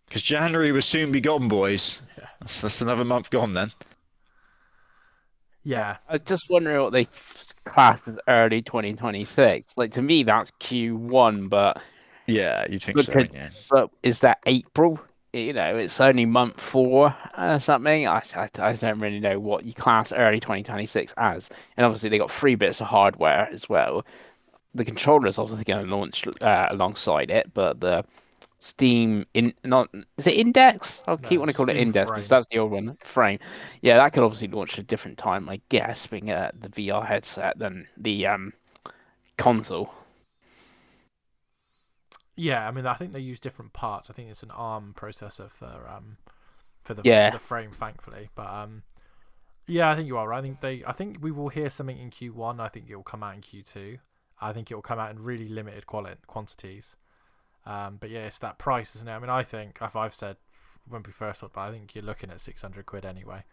S3: Because January will soon be gone, boys.
S1: Yeah.
S3: That's another month gone then.
S1: Yeah.
S2: I just wondering what they class as early 2026. Like to me, that's Q1, but
S3: Yeah, you'd think so,
S2: because
S3: wouldn't you?
S2: but is that April? It's only month four or something. I don't really know what you class early 2026 as. And obviously they got three bits of hardware as well. The controller is obviously going to launch alongside it, but the Steam in not is it Index? I'll keep
S1: No,
S2: wanting to call it
S1: Steam
S2: Index because
S1: frame.
S2: that's the old one. Frame, yeah, that could obviously launch at a different time, I guess, being the VR headset than the console.
S1: Yeah, I mean, I think they use different parts. I think it's an ARM processor for
S2: Yeah,
S1: the frame, thankfully. But yeah, I think you are right. I think we will hear something in Q1. I think it will come out in Q2. I think it will come out in really limited quantities. But yeah, it's that price, isn't it? I mean, I think I've said when we first talked about, I think you're looking at 600 quid anyway.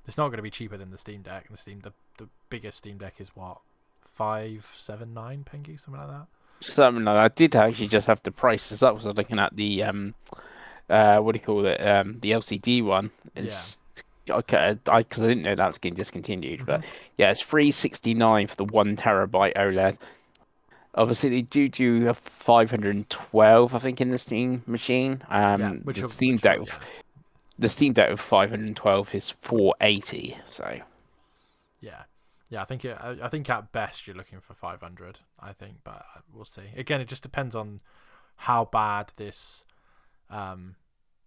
S1: It's not going to be cheaper than the Steam Deck. The biggest Steam Deck is what 579 Pengi, something like that.
S2: something like that. I did actually just have the prices up. So looking at the what do you call it? The LCD one
S1: Yeah.
S2: is okay. Because I didn't know that was getting discontinued,
S1: Hmm.
S2: but yeah, it's 369 for the 1 TB OLED. Obviously, they do a 512, I think, in the Steam machine.
S1: Yeah, yeah.
S2: The Steam Deck with 512 is 480. So
S1: Yeah, yeah. I think at best you're looking for 500. I think, but we'll see. Again, it just depends on how bad this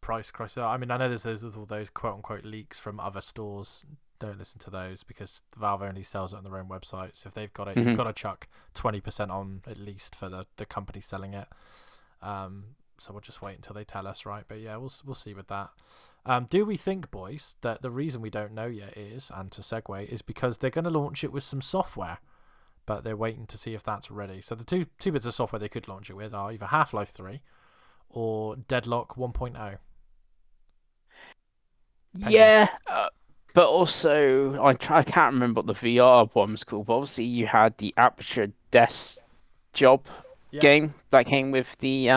S1: price crisis. I mean, I know there's all those quote unquote leaks from other stores. Don't listen to those because Valve only sells it on their own website. So if they've got it, you've
S2: mhm.
S1: got to chuck 20% on at least for the company selling it. So we'll just wait until they tell us, right? But yeah, we'll see with that. Do we think, boys, that the reason we don't know yet is, and to segue, is because they're going to launch it with some software, but they're waiting to see if that's ready. So the two bits of software they could launch it with are either Half-Life 3 or Deadlock 1.0. Pengi.
S2: Yeah, but also I can't remember what the VR one was called. But obviously, you had the Aperture Desk Job
S1: Yeah.
S2: game that came with the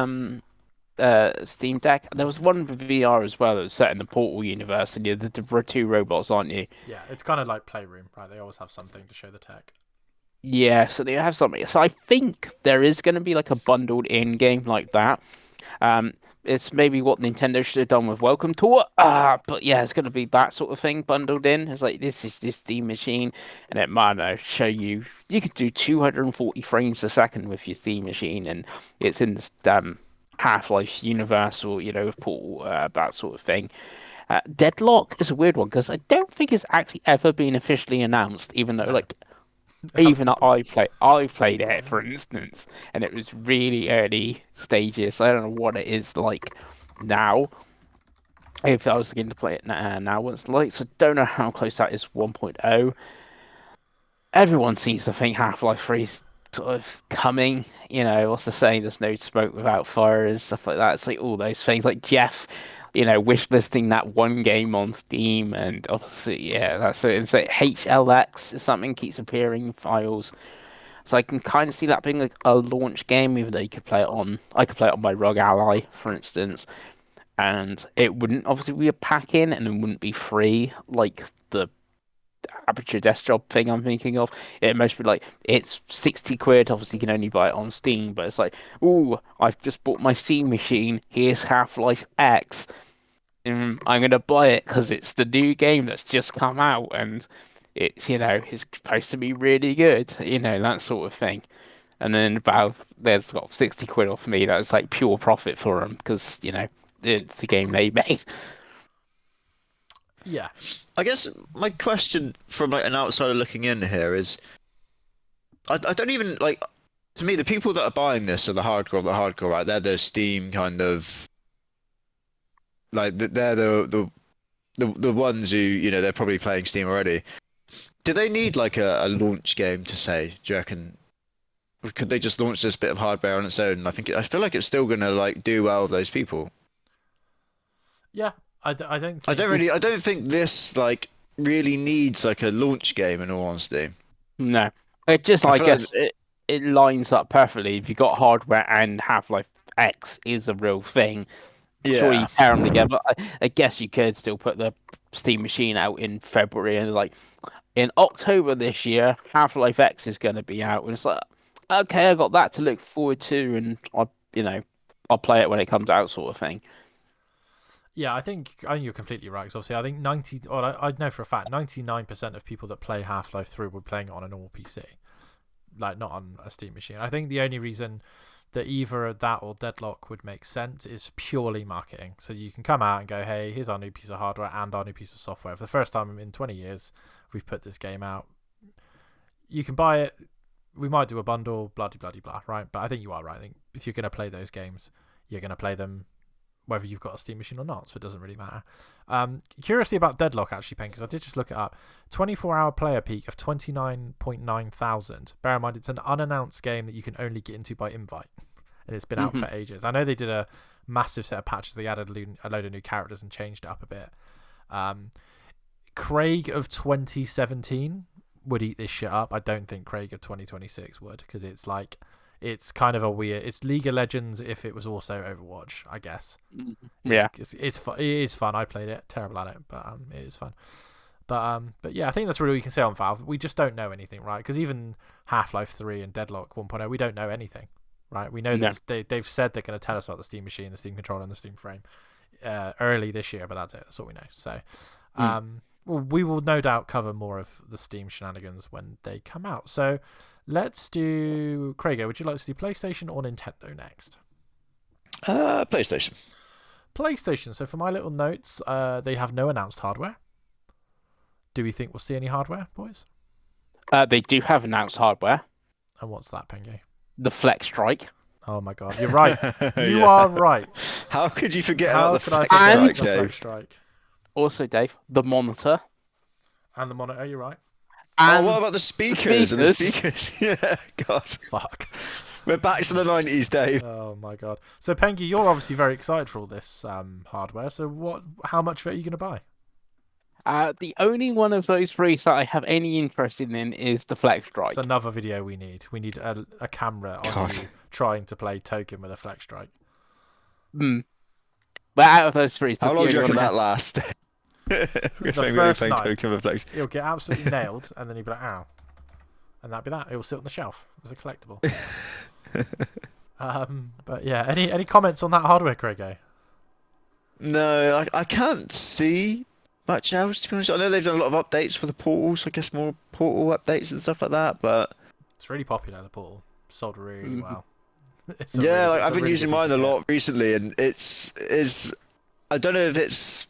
S2: Steam Deck. There was one for VR as well that was set in the Portal universe, and you're the two robots, aren't you?
S1: Yeah, it's kind of like Playroom, right? They always have something to show the tech.
S2: Yeah, so they have something. So I think there is going to be like a bundled in game like that. Um, it's maybe what Nintendo should have done with Welcome Tour. But yeah, it's going to be that sort of thing bundled in. It's like this is this Steam machine, and it might show you can do 240 frames a second with your Steam machine, and it's in this Half-Life Universal, with Portal, that sort of thing. Deadlock is a weird one because I don't think it's actually ever been officially announced, even though
S1: No,
S2: like
S1: it
S2: even
S1: hasn't.
S2: I've played it for instance, and it was really early stages. I don't know what it is like now. If I was going to play it now, what it's like, so don't know how close that is 1.0. Everyone seems to think Half-Life 3 is sort of coming. What's the saying? There's no smoke without fire and stuff like that. It's like all those things, like Jeff, wish listing that one game on Steam, and obviously, yeah, that's it. It's like HLX is something keeps appearing in files. So I can kind of see that being like a launch game, even though I could play it on my ROG Ally, for instance, and it wouldn't obviously be a pack in, and it wouldn't be free like the Aperture Desktop thing I'm thinking of. It must be like it's 60 quid. Obviously, you can only buy it on Steam, but it's like, ooh, I've just bought my Steam machine. Here's Half-Life X. I'm gonna buy it because it's the new game that's just come out, and it's supposed to be really good. That sort of thing. And then Valve, there's got 60 quid off me. That's like pure profit for them because it's the game they made.
S1: Yeah,
S3: I guess my question from like an outsider looking in here is, I don't even like. To me, the people that are buying this are the hardcore, right? They're the Steam kind of like they're the ones who they're probably playing Steam already. Do they need like a launch game to say? Do you reckon? Or could they just launch this bit of hardware on its own? I feel like it's still gonna like do well with those people.
S1: yeah. I don't
S3: I
S1: think.
S3: don't really. I don't think this like really needs like a launch game. In all honesty,
S2: No, it just
S3: I
S2: I
S3: feel like
S2: guess it lines up perfectly. If you got hardware and Half-Life X is a real thing, sure you
S3: yeah.
S2: pair them together. I guess you could still put the Steam machine out in February and like in October this year, Half-Life X is going to be out, and it's like, okay, I got that to look forward to, and I'll play it when it comes out, sort of thing.
S1: Yeah, I think you're completely right. 'Cause obviously, I think 90. Or I know for a fact 99% of people that play Half-Life 3 were playing it on a normal PC, like not on a Steam machine. I think the only reason that either that or Deadlock would make sense is purely marketing. So you can come out and go, hey, here's our new piece of hardware and our new piece of software. For the first time in 20 years, we've put this game out. You can buy it. We might do a bundle, blah, blah, blah, blah, right? But I think you are right. I think if you're going to play those games, you're going to play them whether you've got a Steam machine or not, so it doesn't really matter. Curiously about Deadlock, actually, Pen, because I did just look it up. 24-hour player peak of 29.9 thousand. Bear in mind, it's an unannounced game that you can only get into by invite, and it's been out for ages. I know they did a massive set of patches. They added a load of new characters and changed it up a bit. Craig of 2017 would eat this shit up. I don't think Craig of 2026 would, because it's kind of a weird. It's League of Legends if it was also Overwatch, I guess.
S2: Yeah,
S1: It's fun. It is fun. I played it. Terrible at it, but it is fun. But yeah, I think that's really all you can say on Valve. We just don't know anything, right? Because even Half-Life 3 and Deadlock 1.0, we don't know anything, right? We know that they've said they're going to tell us about the Steam machine, the Steam controller, and the Steam frame early this year, but that's it. That's all we know. So, well, we will no doubt cover more of the Steam shenanigans when they come out. So. Let's do... Craigo, would you like to do PlayStation or Nintendo next?
S3: PlayStation.
S1: PlayStation. So for my little notes, they have no announced hardware. Do we think we'll see any hardware, boys?
S2: they do have announced hardware.
S1: And what's that, Pengi?
S2: The Flex Strike.
S1: Oh my god, you're right. You
S3: Yeah.
S1: are right.
S3: How could you forget
S1: How
S3: about the
S1: could I
S3: Flex
S1: forget
S3: Strike,
S1: the
S3: Dave?
S1: Flex Strike?
S2: Also, Dave, the monitor.
S1: And the monitor, you're right.
S2: And
S3: what about the speakers? And the
S2: speakers.
S3: speakers? Yeah, God.
S1: Fuck.
S3: We're back to the 90s, Dave.
S1: Oh my god. So Pengi, you're obviously very excited for all this hardware. So how much of it are you going to buy?
S2: The only one of those three that I have any interest in is the Flex Strike.
S1: It's another video we need. We need a camera on
S3: God.
S1: you trying to play Token with a Flex Strike.
S2: But out of those three,
S3: How
S2: that's
S3: long
S2: the
S3: do you
S2: only
S3: reckon
S2: one I
S3: that lasts?
S1: The first night,
S3: Token Reflection.
S1: he'll get absolutely nailed, and then he'll be like, ow. and that'd be that. It will sit on the shelf as a collectible. But yeah, any comments on that hardware, Craig?
S3: No, I can't see much else, to be honest. I know they've done a lot of updates for the portals, I guess more portal updates and stuff like that, but
S1: It's really popular, the portal. Sold really well.
S3: yeah, like
S1: it's
S3: I've
S1: a
S3: been
S1: really
S3: using
S1: good piece
S3: mine a
S1: of kit.
S3: lot recently, and it's I don't know if it's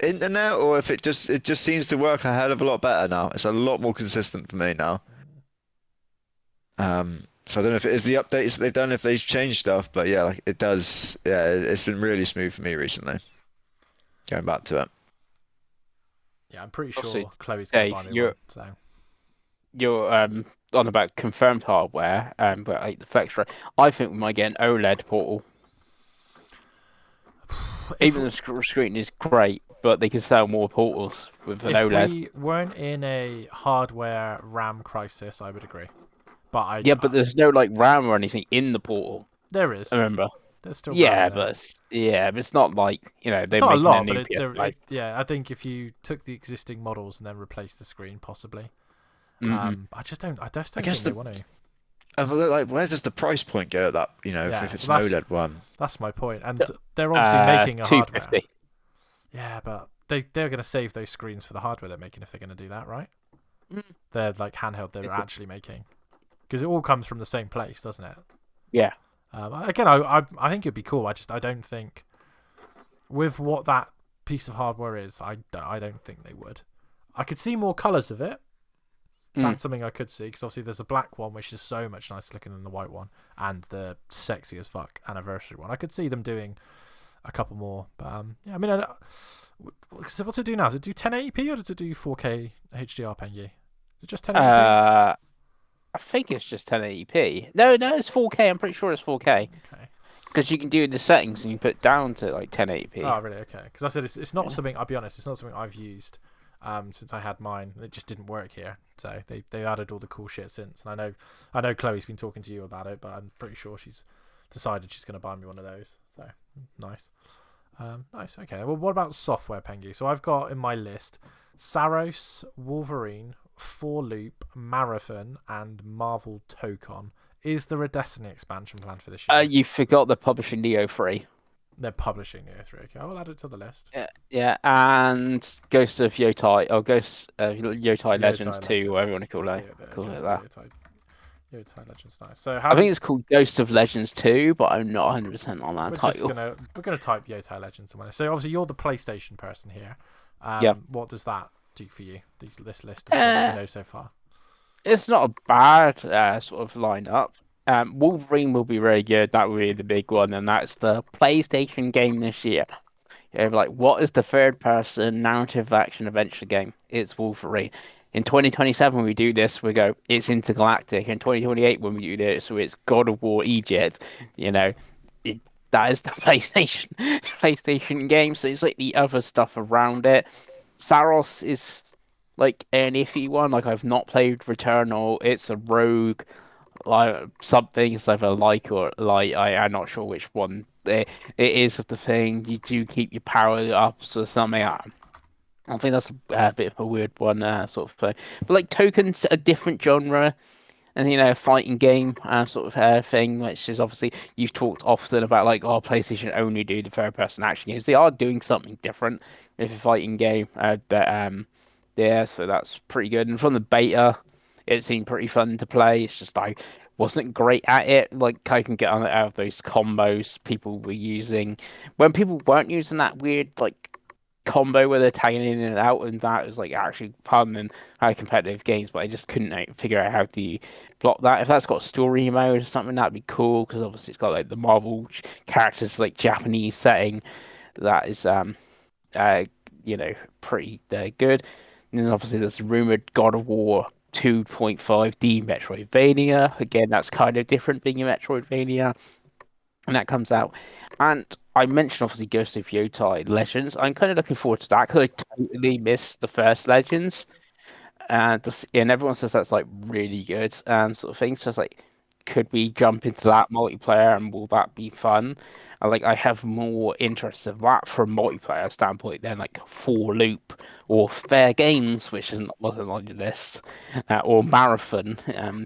S3: internet or if it just seems to work a hell of a lot better now. It's a lot more consistent for me now. So I don't know if it is the updates that they've done, if they've changed stuff, but yeah, like it does. Yeah, it's been really smooth for me recently. Going back to it.
S1: Yeah, I'm pretty
S2: Also,
S1: sure Chloe's going to
S2: Dave,
S1: buy me one. So
S2: you're on about confirmed hardware, but like the flex rate. I think we might get an OLED portal. Even the screen is great, but they can sell more portals with an
S1: if
S2: OLED.
S1: we weren't in a hardware RAM crisis, I would agree. But
S2: Yeah, but there's no like RAM or anything in the portal.
S1: there is.
S2: Remember?
S1: There's still RAM
S2: Yeah,
S1: in there.
S2: but it's not like they're
S1: It's not a
S2: making
S1: lot,
S2: a new
S1: but
S2: PS5.
S1: yeah, I think if you took the existing models and then replaced the screen, possibly. I just don't think they want to.
S3: Like, where does the price point go at that?
S1: Yeah,
S3: if it's
S1: well,
S3: an OLED one.
S1: That's my point. And they're obviously making a hardware.
S2: $250.
S1: Yeah, but they're going to save those screens for the hardware they're making if they're going to do that, right? They're like handheld they're actually making. Because it all comes from the same place, doesn't it?
S2: Yeah.
S1: Again, I think it'd be cool. I don't think with what that piece of hardware is, I don't think they would. I could see more colours of it. That's something I could see, because obviously there's a black one which is so much nicer looking than the white one, and the sexy as fuck anniversary one. I could see them doing a couple more, but yeah, I mean, so what's it do now? Does it do 1080p or does it do 4K HDR, Pengi? Is it just 1080p?
S2: I think it's just 1080p. No, it's 4K. I'm pretty sure it's 4K.
S1: Okay.
S2: Because you can do the settings and you put it down to like 1080p.
S1: Oh, really? Okay. Because I said it's not something. I'll be honest. It's not something I've used since I had mine. It just didn't work here. So they added all the cool shit since. And I know Chloe's been talking to you about it, but I'm pretty sure she's decided she's going to buy me one of those. So nice. Nice. Okay. Well, what about software, Pengi? So I've got in my list Saros, Wolverine, 4-Loop, Marathon, and Marvel Tokon. Is there a Destiny expansion planned for this year?
S2: You forgot the publishing Neo 3.
S1: They're publishing Neo 3. Okay, I'll add it to the list.
S2: Yeah, and Ghost of Yotai, or Ghost of Yotai Legends 2, whatever you want to call it. Call it that.
S1: Yotai Legends, nice. So
S2: I think it's called Ghost of Legends 2, but I'm not 100% on that title.
S1: We're gonna type Yotai Legends somewhere. So obviously you're the PlayStation person here. What does that do for you? This list of what you know so far.
S2: It's not a bad sort of lineup. Wolverine will be very good. That will be the big one, and that's the PlayStation game this year. Like, what is the third-person narrative action adventure game? It's Wolverine. In 2027, when we do this, we go, it's Intergalactic. In 2028, when we do this, so it's God of War Egypt. That is the PlayStation game. So it's like the other stuff around it. Saros is like an iffy one. Like, I've not played Returnal. It's a rogue, like something. It's either like or like. I'm not sure which one it is of the thing. You do keep your power up or something. I think that's a bit of a weird one, sort of thing. But like Token's a different genre, and fighting game sort of thing, which is obviously you've talked often about like, oh, PlayStation only do the third person action games. They are doing something different with a fighting game. Yeah, so that's pretty good. And from the beta, it seemed pretty fun to play. It's just I wasn't great at it. Like, I can get on out of those combos people were using when people weren't using that weird like combo where they're tagging in and out, and that was like actually fun and had competitive games, but I just couldn't figure out how to block that. If that's got story mode or something, that'd be cool, because obviously it's got like the Marvel characters, like Japanese setting. That is pretty good. And then obviously there's rumored God of War 2.5D Metroidvania. Again, that's kind of different, being a Metroidvania. And that comes out. And I mentioned obviously Ghost of Yotai Legends. I'm kind of looking forward to that, because I totally missed the first Legends. And everyone says that's like really good sort of thing. So it's like, could we jump into that multiplayer and will that be fun? I have more interest in that from a multiplayer standpoint than like Four Loop or Fair Games, which wasn't on your list, or Marathon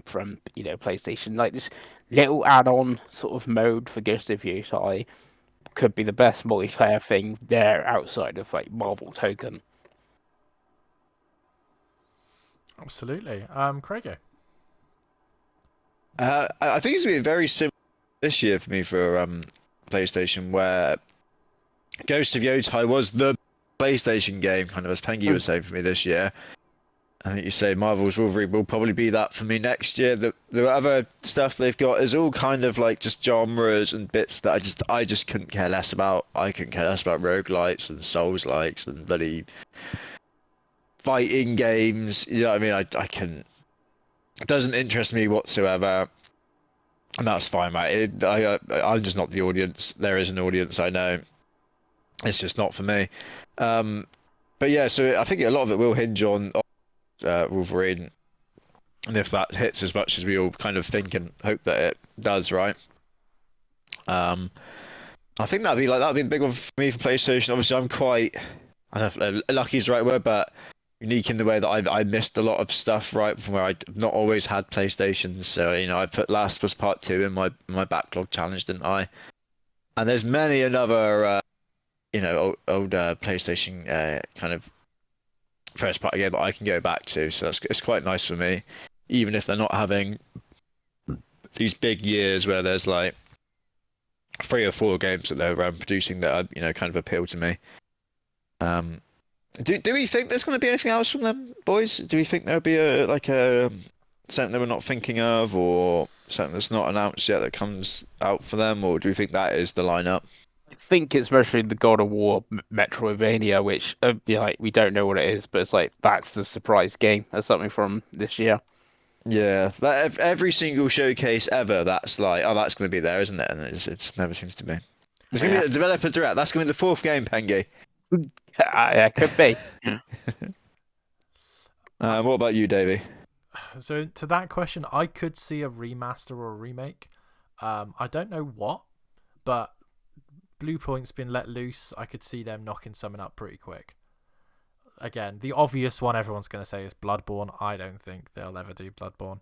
S2: from PlayStation. Like this little add-on sort of mode for Ghost of Yotei could be the best multiplayer thing there outside of like Marvel Token.
S1: Absolutely. Craigo.
S3: I think it's going to be very similar this year for me for PlayStation, where Ghost of Yotei was the PlayStation game, kind of as Pengi was saying for me this year. I think you say Marvel's Wolverine will probably be that for me next year. The other stuff they've got is all kind of like just genres and bits that I just couldn't care less about. I couldn't care less about roguelites and Souls-likes and bloody fighting games. You know what I mean? I can. It doesn't interest me whatsoever. And that's fine, mate. I'm just not the audience. There is an audience, I know. It's just not for me. But yeah, so I think a lot of it will hinge on Wolverine, and if that hits as much as we all kind of think and hope that it does, right? I think that'd be the big one for me for PlayStation. Obviously, I'm quite, I don't know if lucky is the right word, but unique in the way that I missed a lot of stuff, right, from where I've not always had PlayStations. So I put Last of Us Part 2 in my backlog challenge, didn't I? And there's many another old PlayStation kind of first party game that I can go back to. So it's quite nice for me, even if they're not having these big years where there's like 3 or 4 games that they're producing that are kind of appeal to me. Do we think there's going to be anything else from them, boys? Do we think there'll be a something that we're not thinking of, or something that's not announced yet that comes out for them, or do we think that is the lineup?
S2: I think it's mostly the God of War Metroidvania, which we don't know what it is, but it's like that's the surprise game or something from this year.
S3: Yeah, every single showcase ever, that's like, oh, that's going to be there, isn't it? And it never seems to be. It's going to be a developer direct. That's going to be the 4th game, Pengi.
S2: Yeah, could be.
S3: What about you, Davey?
S1: So to that question, I could see a remaster or a remake. I don't know what, but Bluepoint's been let loose. I could see them knocking something up pretty quick. Again, the obvious one everyone's going to say is Bloodborne. I don't think they'll ever do Bloodborne.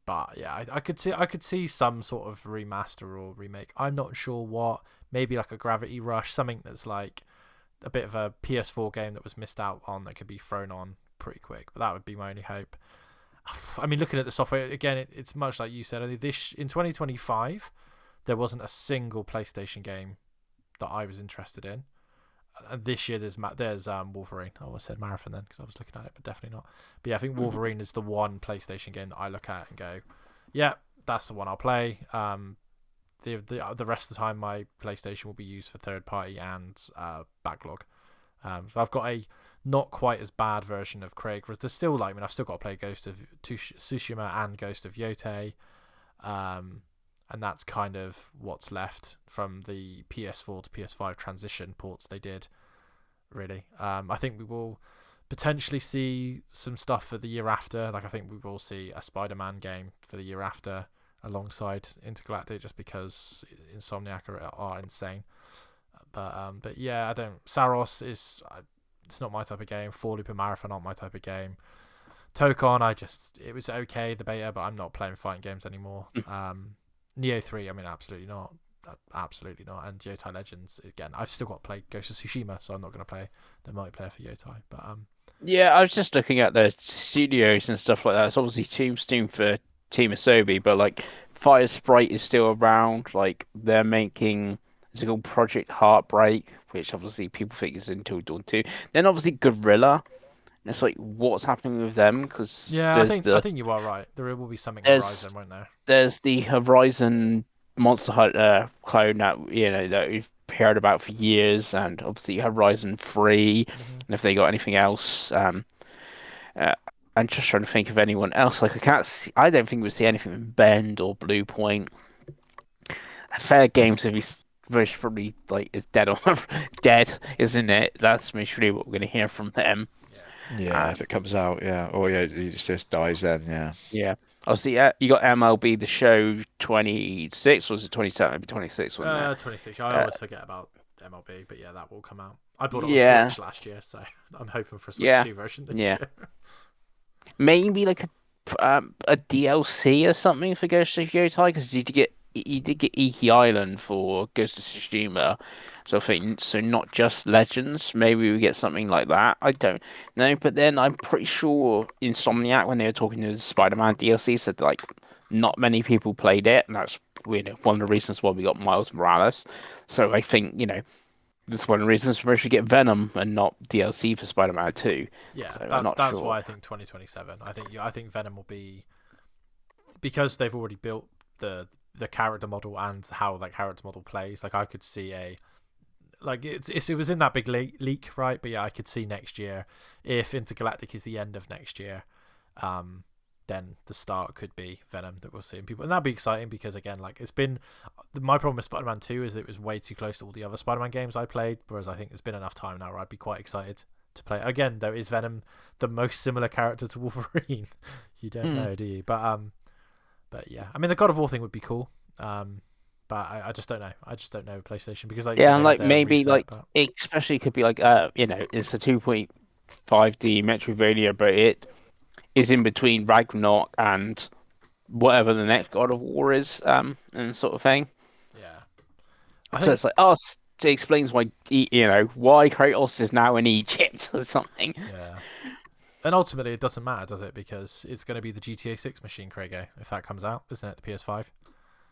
S1: But yeah, I could see some sort of remaster or remake. I'm not sure what. Maybe like a Gravity Rush, something that's like a bit of a PS4 game that was missed out on that could be thrown on pretty quick. But that would be my only hope. I mean, looking at the software again, it's much like you said. In 2025, there wasn't a single PlayStation game that I was interested in. And this year there's Wolverine. I almost said Marathon then because I was looking at it, but definitely not. But yeah, I think Wolverine is the one PlayStation game that I look at and go, yeah, that's the one I'll play. The rest of the time my PlayStation will be used for third party and backlog. So I've got a not quite as bad version of Craig, because there's still I've still got to play Ghost of Tsushima and Ghost of Yotei. And that's kind of what's left from the PS4 to PS5 transition ports they did, really. I think we will potentially see some stuff for the year after. I think we will see a Spider-Man game for the year after alongside Intergalactic, just because Insomniac are insane. But yeah, Saros is... it's not my type of game. 4 Loop and Marathon aren't my type of game. Tokon, it was okay, the beta, but I'm not playing fighting games anymore. Neo 3, I mean, absolutely not. Absolutely not. And Yotei Legends, again, I've still got to play Ghost of Tsushima, so I'm not going to play the multiplayer for Yotei. But
S2: yeah, I was just looking at the studios and stuff like that. It's obviously Tombstone for Team Asobi, but like Fire Sprite is still around. Like they're making, it's called Project Heartbreak, which obviously people think is Until Dawn 2. Then obviously Gorilla. It's like, what's happening with them? Because
S1: yeah, I think you are right. There will be something Horizon, won't there?
S2: There's the Horizon Monster Hunter clone that that we've heard about for years, and obviously Horizon 3. And if they got anything else, I'm just trying to think of anyone else. Like I don't think we'll see anything from Bend or Blue Point. Fair Games most probably is dead dead, isn't it? That's most really what we're going to hear from them.
S3: Yeah, if it comes out, yeah. Or yeah, it just dies then, yeah.
S2: Yeah. Obviously, you got MLB The Show 26, or was it 27? Maybe 26, wasn't it?
S1: 26. I always forget about MLB, but yeah, that will come out. I bought it on
S2: Yeah,
S1: Switch last year, so I'm hoping for a Switch
S2: yeah,
S1: 2 version this
S2: yeah.
S1: year.
S2: Maybe like a DLC or something for Ghost of Tsushima, because you did get Iki Island for Ghost of Tsushima, so I think so. Not just Legends. Maybe we get something like that. I don't know, but then I'm pretty sure Insomniac, when they were talking to the Spider-Man DLC, said like not many people played it, and that's one of the reasons why we got Miles Morales. So I think this is one of the reasons we should get Venom and not DLC for Spider-Man 2.
S1: Yeah,
S2: So I'm
S1: that's
S2: not
S1: that's
S2: sure.
S1: why I think 2027. I think Venom will be, because they've already built the character model and how that character model plays. Like I could see it was in that big leak, right? But yeah, I could see next year, if Intergalactic is the end of next year, then the start could be Venom that we'll see in people, and that'd be exciting because again, like it's been my problem with Spider-Man 2 is that it was way too close to all the other Spider-Man games I played, whereas I think there's been enough time now where I'd be quite excited to play again. Though, is Venom the most similar character to Wolverine? You don't know, do you? But yeah, I mean the God of War thing would be cool. But I just don't know. I just don't know PlayStation because, like you
S2: Yeah,
S1: said,
S2: and
S1: they had
S2: like
S1: their
S2: maybe
S1: reset.
S2: like
S1: But
S2: it especially could be like it's a 2.5D Metroidvania, but it is in between Ragnarok and whatever the next God of War is, and sort of thing.
S1: yeah, I
S2: So
S1: think
S2: it's like, it explains why why Kratos is now in Egypt or something.
S1: yeah. And ultimately, it doesn't matter, does it? Because it's going to be the GTA 6 machine, Craigo, if that comes out, isn't it? The PS5.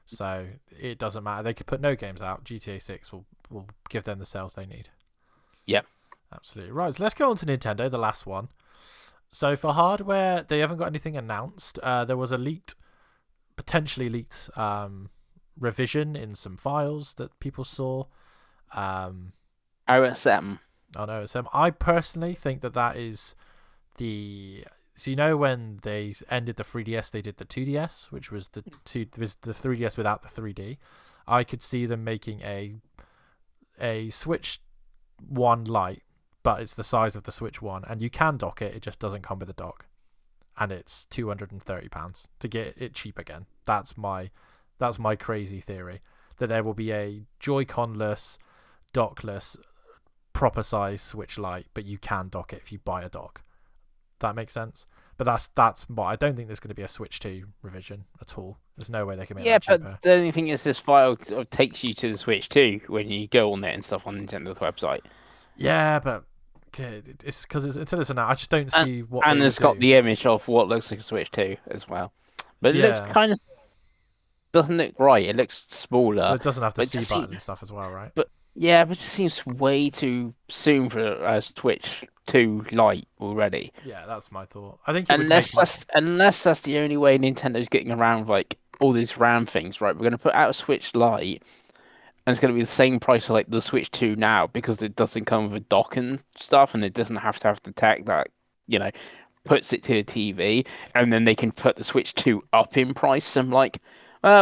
S1: So it doesn't matter. They could put no games out. GTA 6 will give them the sales they need.
S2: Yep.
S1: Absolutely. Right, so let's go on to Nintendo, the last one. So for hardware, they haven't got anything announced. There was a potentially leaked revision in some files that people saw.
S2: OSM.
S1: Oh no, it's I personally think that is so when they ended the 3DS, they did the 2DS, which was the 3DS without the 3D. I could see them making a Switch 1 Lite, but it's the size of the Switch 1, and you can dock it. It just doesn't come with a dock, and it's £230 to get it cheap again. That's my crazy theory, that there will be a Joy-Con-less, dockless, proper size Switch Lite, but you can dock it if you buy a dock. That makes sense. But that's what I don't think there's going to be a Switch 2 revision at all. There's no way they can make that cheaper.
S2: But the only thing is, this file sort of takes you to the Switch too when you go on there and stuff on Nintendo's website.
S1: Yeah, but it's because until it's announced, I just don't see what
S2: and
S1: they
S2: it's
S1: would
S2: got
S1: do.
S2: the image of what looks like a Switch 2 as well. But it looks
S1: Yeah.
S2: kind of doesn't look right. It looks smaller.
S1: But it doesn't have the
S2: but
S1: C
S2: just
S1: button and stuff as well, right?
S2: But it just seems way too soon for a Switch 2 Lite already.
S1: Yeah, that's my thought. I think it would make
S2: Unless that's the only way Nintendo's getting around like all these RAM things, right? We're going to put out a Switch Lite, and it's going to be the same price of like the Switch 2 now because it doesn't come with a dock and stuff, and it doesn't have to have the tech that puts it to a TV, and then they can put the Switch 2 up in price. I'm like,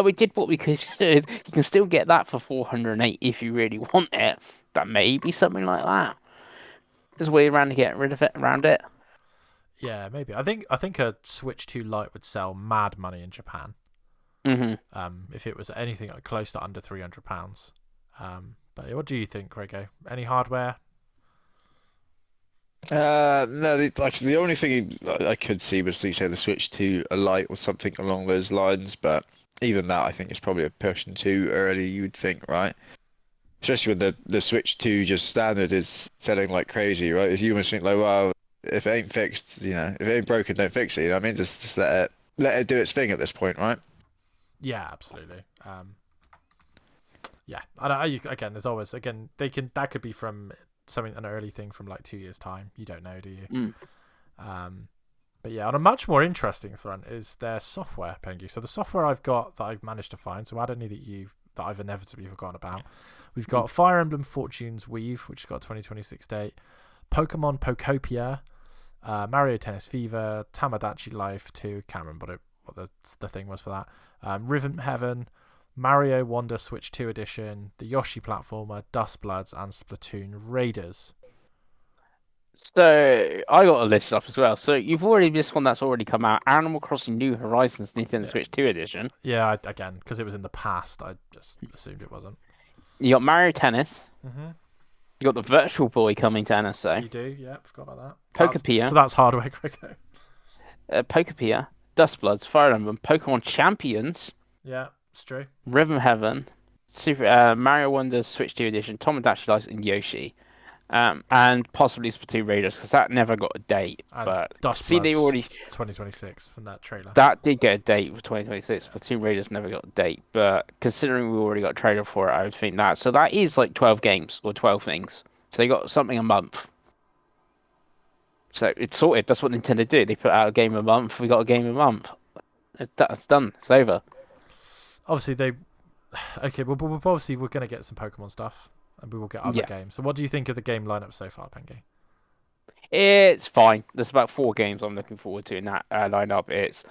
S2: we did what we could. You can still get that for 408 if you really want it. That may be something like that. There's a way around to get rid of it around it.
S1: Yeah, maybe. I think a Switch 2 Lite would sell mad money in Japan. If it was anything close to under £300. But what do you think, Grego? Any hardware?
S3: No, the only thing I could see was, say, the Switch to a Lite or something along those lines. But even that, I think, is probably a pushing too early. You would think, right? Especially when the Switch 2 just standard is selling like crazy, right? You almost think like, well, if it ain't fixed, if it ain't broken, don't fix it. You know what I mean? Just let it do its thing at this point, right?
S1: Yeah, absolutely. Yeah, again, there's always that could be from an early thing from like 2 years time. You don't know, do you? But yeah, on a much more interesting front is their software, Pengi. So the software I've got that I've managed to find. So add any that I've inevitably forgotten about. We've got Fire Emblem Fortunes Weave, which has got a 2026 date. Pokemon Pokopia, Mario Tennis Fever, Tamagotchi Life 2. Can't remember what the thing was for that. Rhythm Heaven, Mario Wonder Switch 2 Edition, the Yoshi platformer, Dust Bloods, and Splatoon Raiders.
S2: So I got a list up as well. So you've already missed one that's already come out: Animal Crossing: New Horizons Nintendo
S1: Yeah.
S2: Switch 2 edition.
S1: Yeah, again, because it was in the past, I just assumed it wasn't.
S2: You got Mario Tennis.
S1: Mm-hmm.
S2: You got the Virtual Boy coming to NSO.
S1: You do, yeah, forgot about that.
S2: Pokepia.
S1: So that's hardware quicker.
S2: Pokepia. Dustbloods. Fire Emblem. Pokemon Champions.
S1: Yeah, it's true.
S2: Rhythm Heaven. Mario Wonder's Switch 2 edition. Tomodachi Life and Yoshi. And possibly Splatoon Raiders, because that never got a date.
S1: And
S2: But see, they
S1: Dustbloods
S2: already
S1: 2026 from that trailer.
S2: that did get a date for 2026. Splatoon Raiders never got a date, but considering we already got a trailer for it, I would think that. So that is like 12 games or 12 things. So they got something a month. So it's sorted. That's what Nintendo do. They put out a game a month. We got a game a month. That's done. It's over.
S1: Obviously, okay. Well, obviously we're gonna get some Pokemon stuff, and we will get other
S2: Yeah.
S1: games. So, what do you think of the game lineup so far, Pengi?
S2: It's fine. There's about 4 games I'm looking forward to in that lineup. It's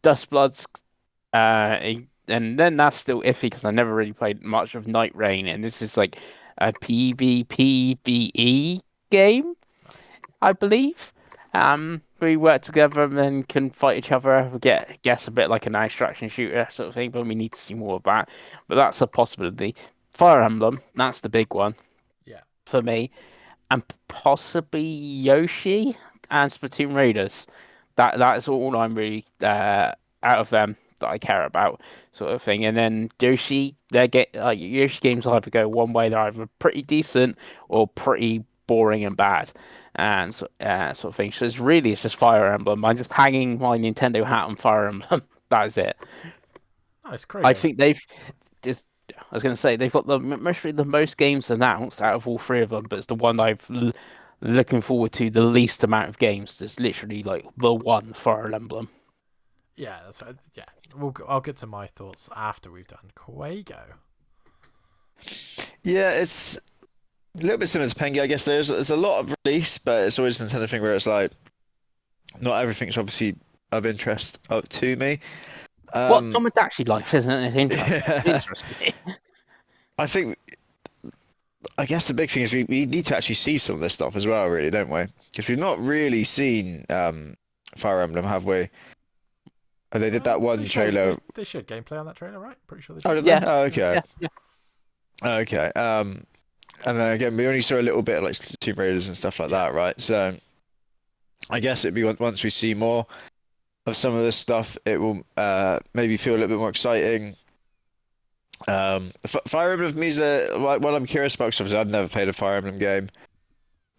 S2: Dustbloods, and then that's still iffy because I never really played much of Night Rain, and this is like a PvPvE game,
S1: Nice.
S2: I believe. We work together and then can fight each other. We guess a bit like an extraction shooter sort of thing, but we need to see more of that. But that's a possibility. Fire Emblem, that's the big one.
S1: Yeah.
S2: For me, and possibly Yoshi and Splatoon Raiders. That's all I'm really out of them that I care about, sort of thing. And then Yoshi, Yoshi games either go one way, they're either pretty decent or pretty boring and bad, and sort of thing. So it's just Fire Emblem. I'm just hanging my Nintendo hat on Fire Emblem. That is it.
S1: Nice,
S2: I
S1: crazy.
S2: think they've just. I was going to say they've got the most games announced out of all 3 of them, but it's the one looking forward to the least amount of games. There's literally like the one Fire Emblem.
S1: Yeah, that's right. Yeah. I'll get to my thoughts after we've done Quago.
S3: Yeah, it's a little bit similar to Pengi. I guess there's a lot of release, but it's always a Nintendo thing where it's like not everything's obviously of interest up to me.
S2: What Tomodachi Life, isn't it?
S3: Yeah.
S2: Interesting.
S3: I guess the big thing is we need to actually see some of this stuff as well, really, don't we? Because we've not really seen Fire Emblem, have we? Oh, they did that one trailer.
S1: They showed gameplay on that trailer, right? Pretty sure they
S3: Oh,
S1: did.
S3: did
S2: Yeah.
S3: they? Oh, okay.
S2: Yeah.
S3: Okay. And then again, we only saw a little bit of like Tomb Raiders and stuff like that, right? So I guess it'd be once we see more of some of this stuff, it will maybe feel a little bit more exciting. Fire Emblem for me is what I'm curious about because obviously I've never played a Fire Emblem game.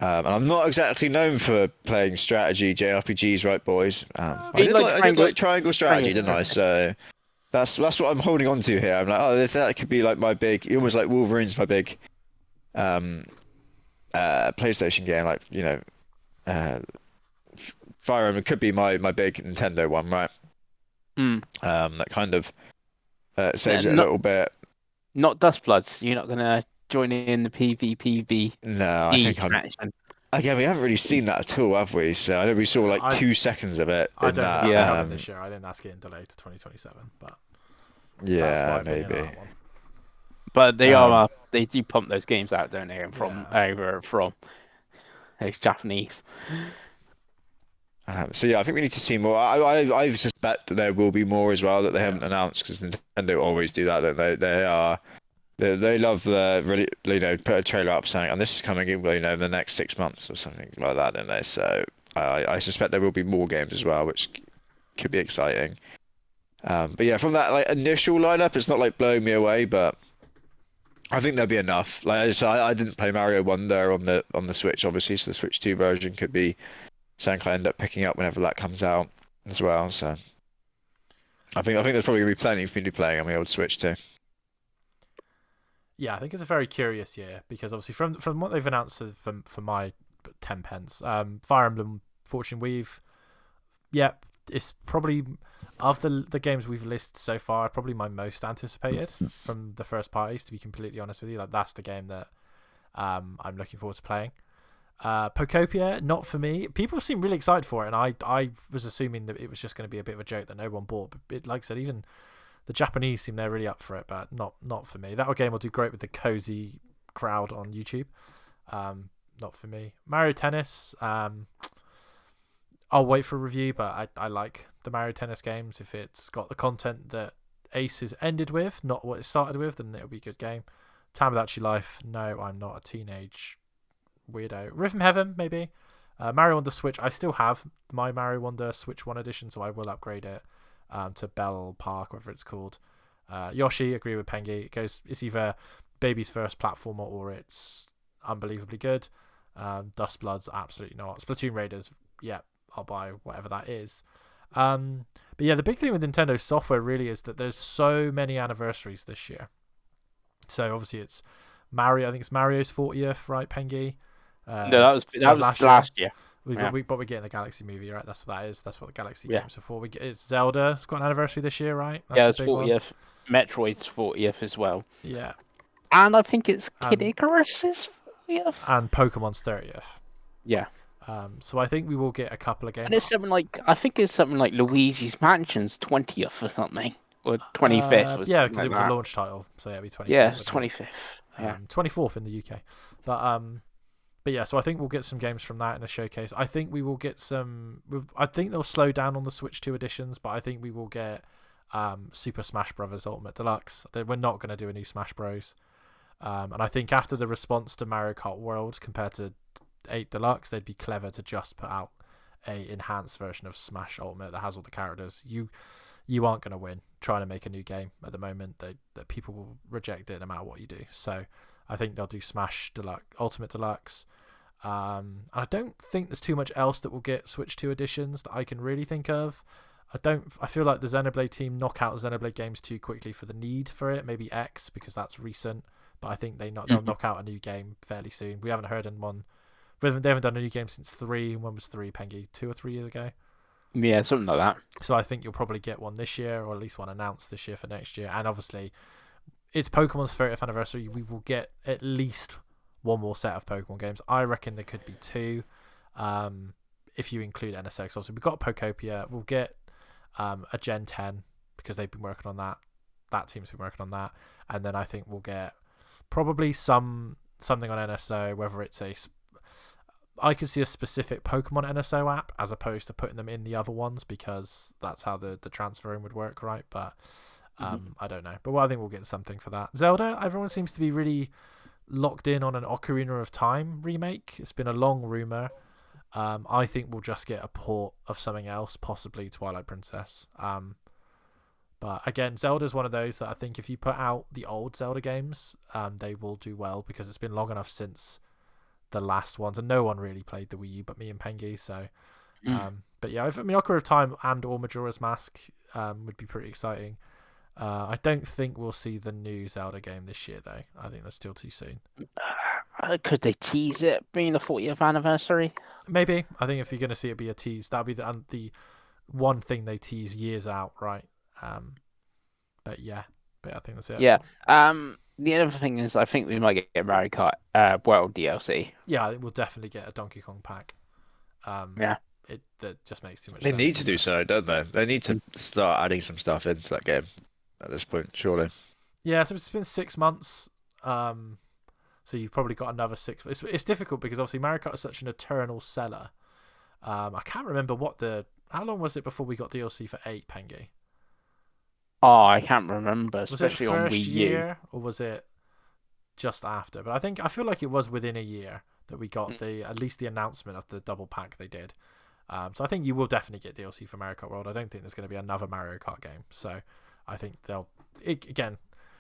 S3: And I'm not exactly known for playing strategy JRPGs, right, boys? I did like triangle strategy, didn't I? So that's what I'm holding on to here. I'm like, oh, that could be like my big, almost like Wolverine's my big PlayStation game. Like Fire Emblem could be my big Nintendo one, right? That kind of saves it a little bit.
S2: Not Dustbloods. You're not gonna join in the PvPvE.
S3: No, I think again, we haven't really seen that at all, have we? So I know we saw like 2 seconds of it.
S1: I don't
S3: that,
S1: think that's coming this year. I think that's getting delayed to 2027. But
S3: yeah, maybe.
S2: But they do pump those games out, don't they? And from those Japanese.
S3: So yeah, I think we need to see more. I suspect that there will be more as well that they haven't announced because Nintendo always do that, don't they? They love put a trailer up saying, and this is coming in, in the next 6 months or something like that, don't they? So I suspect there will be more games as well, which could be exciting. But yeah, from that like initial lineup, it's not like blowing me away, but I think there'll be enough. Like I didn't play Mario Wonder on the Switch, obviously, so the Switch 2 version could be something I end up picking up whenever that comes out as well. So I think there's probably gonna be plenty for me to be playing on the old Switch too.
S1: Yeah, I think it's a very curious year because obviously from what they've announced for my 10 pence, Fire Emblem Fortune Weave, it's probably of the games we've listed so far, probably my most anticipated from the first parties. To be completely honest with you, like that's the game that I'm looking forward to playing. Pokopia, not for me. People seem really excited for it, and I was assuming that it was just going to be a bit of a joke that no one bought. But like I said, even the Japanese seem they're really up for it, but not for me. That game will do great with the cozy crowd on YouTube. not for me. Mario Tennis, I'll wait for a review, but I like the Mario Tennis games. If it's got the content that Ace is ended with, not what it started with, then it'll be a good game. Time Without Your Life, no, I'm not a teenage weirdo. Rhythm Heaven, maybe. Mario Wonder Switch, I still have my Mario Wonder Switch 1 edition, so I will upgrade it to Bell Park, whatever it's called. Yoshi, agree with Pengi. It's either baby's first platformer or it's unbelievably good. Dust Bloods, absolutely not. Splatoon Raiders, yeah, I'll buy whatever that is. But yeah, the big thing with Nintendo software really is that there's so many anniversaries this year. So obviously it's Mario. I think it's Mario's 40th, right, Pengi?
S2: No, that was last year.
S1: But we're getting the Galaxy movie, right? That's what that is. That's what the Galaxy games are for. It's Zelda. It's got an anniversary this year, right? That's
S2: it's 40th. Metroid's 40th as well.
S1: Yeah.
S2: And I think it's Kid Icarus's 40th.
S1: And Pokemon's 30th.
S2: Yeah.
S1: So I think we will get a couple of games.
S2: And it's something like Luigi's Mansion's 20th or something. Or 25th.
S1: Yeah, because it was a launch title. So yeah, it'll be 25th.
S2: Yeah, it's 25th.
S1: 24th in the UK. But yeah, so I think we'll get some games from that in a showcase. I think we will get some. I think they'll slow down on the Switch 2 editions, but I think we will get Super Smash Bros. Ultimate Deluxe. We're not going to do a new Smash Bros. And I think after the response to Mario Kart World compared to 8 Deluxe, they'd be clever to just put out a enhanced version of Smash Ultimate that has all the characters. You aren't going to win trying to make a new game at the moment. That people will reject it no matter what you do. So I think they'll do Smash Deluxe, Ultimate Deluxe. And I don't think there's too much else that will get Switch 2 editions that I can really think of. I feel like the Xenoblade team knock out Xenoblade games too quickly for the need for it. Maybe X, because that's recent, but I think they'll knock out a new game fairly soon. We haven't heard in one. They haven't done a new game since 3. When was 3, Pengi? 2 or 3 years ago?
S2: Yeah, something like that.
S1: So I think you'll probably get one this year, or at least one announced this year for next year. And obviously, it's Pokemon's 30th anniversary. We will get at least one more set of Pokemon games. I reckon there could be 2, if you include NSO. Because obviously we've got Pokopia. We'll get a Gen 10 because they've been working on that. That team's been working on that. And then I think we'll get probably something on NSO, whether it's I could see a specific Pokemon NSO app as opposed to putting them in the other ones, because that's how the transferring would work, right? But I don't know. But I think we'll get something for that. Zelda, everyone seems to be really locked in on an Ocarina of Time remake. It's been a long rumor. I think we'll just get a port of something else, possibly Twilight Princess. But again, Zelda's one of those that I think if you put out the old Zelda games, they will do well, because it's been long enough since the last ones, and no one really played the Wii U but me and Pengi. So, but yeah, Ocarina of Time and or Majora's Mask would be pretty exciting. I don't think we'll see the new Zelda game this year, though. I think that's still too soon.
S2: Could they tease it being the 40th anniversary?
S1: Maybe. I think if you're going to see it be a tease, that'll be the one thing they tease years out, right? But yeah, I think that's it.
S2: Yeah. The other thing is, I think we might get Mario Kart World DLC.
S1: Yeah, we'll definitely get a Donkey Kong pack. That just makes too much sense.
S3: They need to do so, don't they? They need to start adding some stuff into that game at this point, surely.
S1: Yeah, so it's been 6 months. So you've probably got another 6. It's difficult because obviously Mario Kart is such an eternal seller. I can't remember how long was it before we got DLC for 8, Pengi?
S2: Oh, I can't remember,
S1: was
S2: especially
S1: it
S2: on
S1: first
S2: Wii U.
S1: year, or was it just after? But I feel like it was within a year that we got at least the announcement of the double pack they did. So I think you will definitely get DLC for Mario Kart World. I don't think there's going to be another Mario Kart game. So I think again,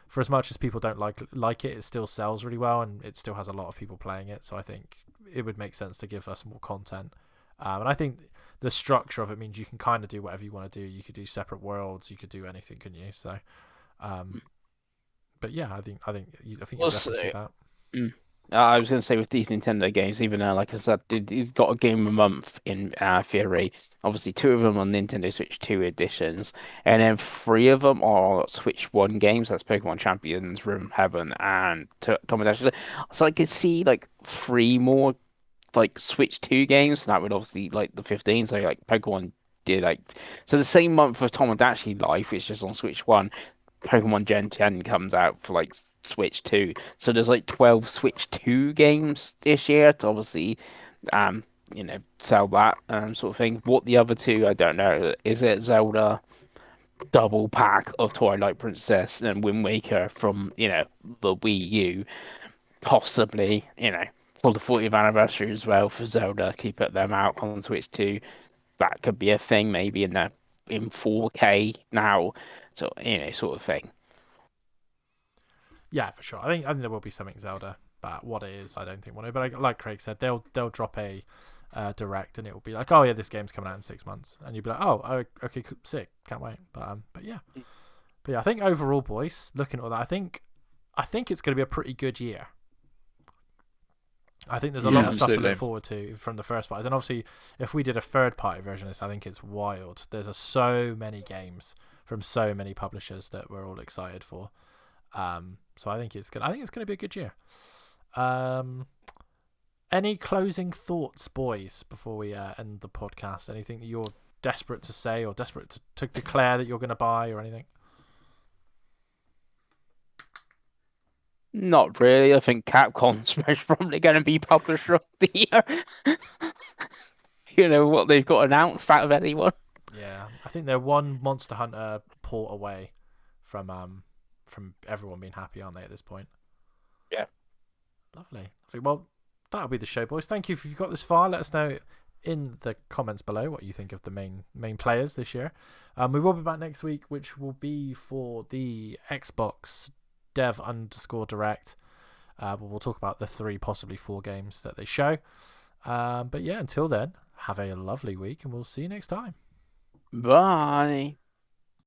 S1: for as much as people don't like it, it still sells really well, and it still has a lot of people playing it. So I think it would make sense to give us more content. And I think the structure of it means you can kind of do whatever you want to do. You could do separate worlds. You could do anything, couldn't you? So, but yeah, I think you'll definitely see that.
S2: I was going to say, with these Nintendo games, even though, like I said, you've got a game a month in theory. Obviously, 2 of them on Nintendo Switch 2 editions, and then 3 of them are Switch 1 games. That's Pokemon Champions, Rhythm Heaven, and Tom and Dash. So I could see like 3 more like Switch 2 games. That would obviously like the 15. So like Pokemon did so the same month of Tom and Dash Life, which is on Switch 1. Pokemon Gen 10 comes out for like Switch 2. So there's like 12 Switch 2 games this year to obviously um sell that sort of thing. What the other two, I don't know. Is it Zelda double pack of Twilight Princess and Wind Waker from, the Wii U? Possibly, for the 40th anniversary as well for Zelda, keep it them out on Switch 2. That could be a thing, maybe in 4K now, so sort of thing.
S1: Yeah, for sure. I think there will be something Zelda, but what it is, I don't think we'll know. But like Craig said, they'll drop a direct, and it will be like, oh yeah, this game's coming out in 6 months, and you'll be like, oh okay, sick, can't wait. But yeah, I think overall, boys, looking at all that, I think it's going to be a pretty good year. I think there's a lot of stuff to look forward to from the first parties, and obviously, if we did a third party version of this, I think it's wild. There's so many games from so many publishers that we're all excited for. So I think it's gonna be a good year. Any closing thoughts, boys, before we end the podcast? Anything that you're desperate to say or desperate to declare that you're going to buy or anything?
S2: Not really. I think Capcom's most probably going to be publisher of the year. What they've got announced out of anyone.
S1: Yeah, I think they're one Monster Hunter port away from everyone being happy, aren't they, at this point?
S2: Yeah.
S1: Lovely. Well, that'll be the show, boys. Thank you if you've got this far. Let us know in the comments below what you think of the main players this year. We will be back next week, which will be for the Xbox Dev_Direct. We'll talk about the 3, possibly 4 games that they show. But yeah, until then, have a lovely week, and we'll see you next time.
S2: Bye.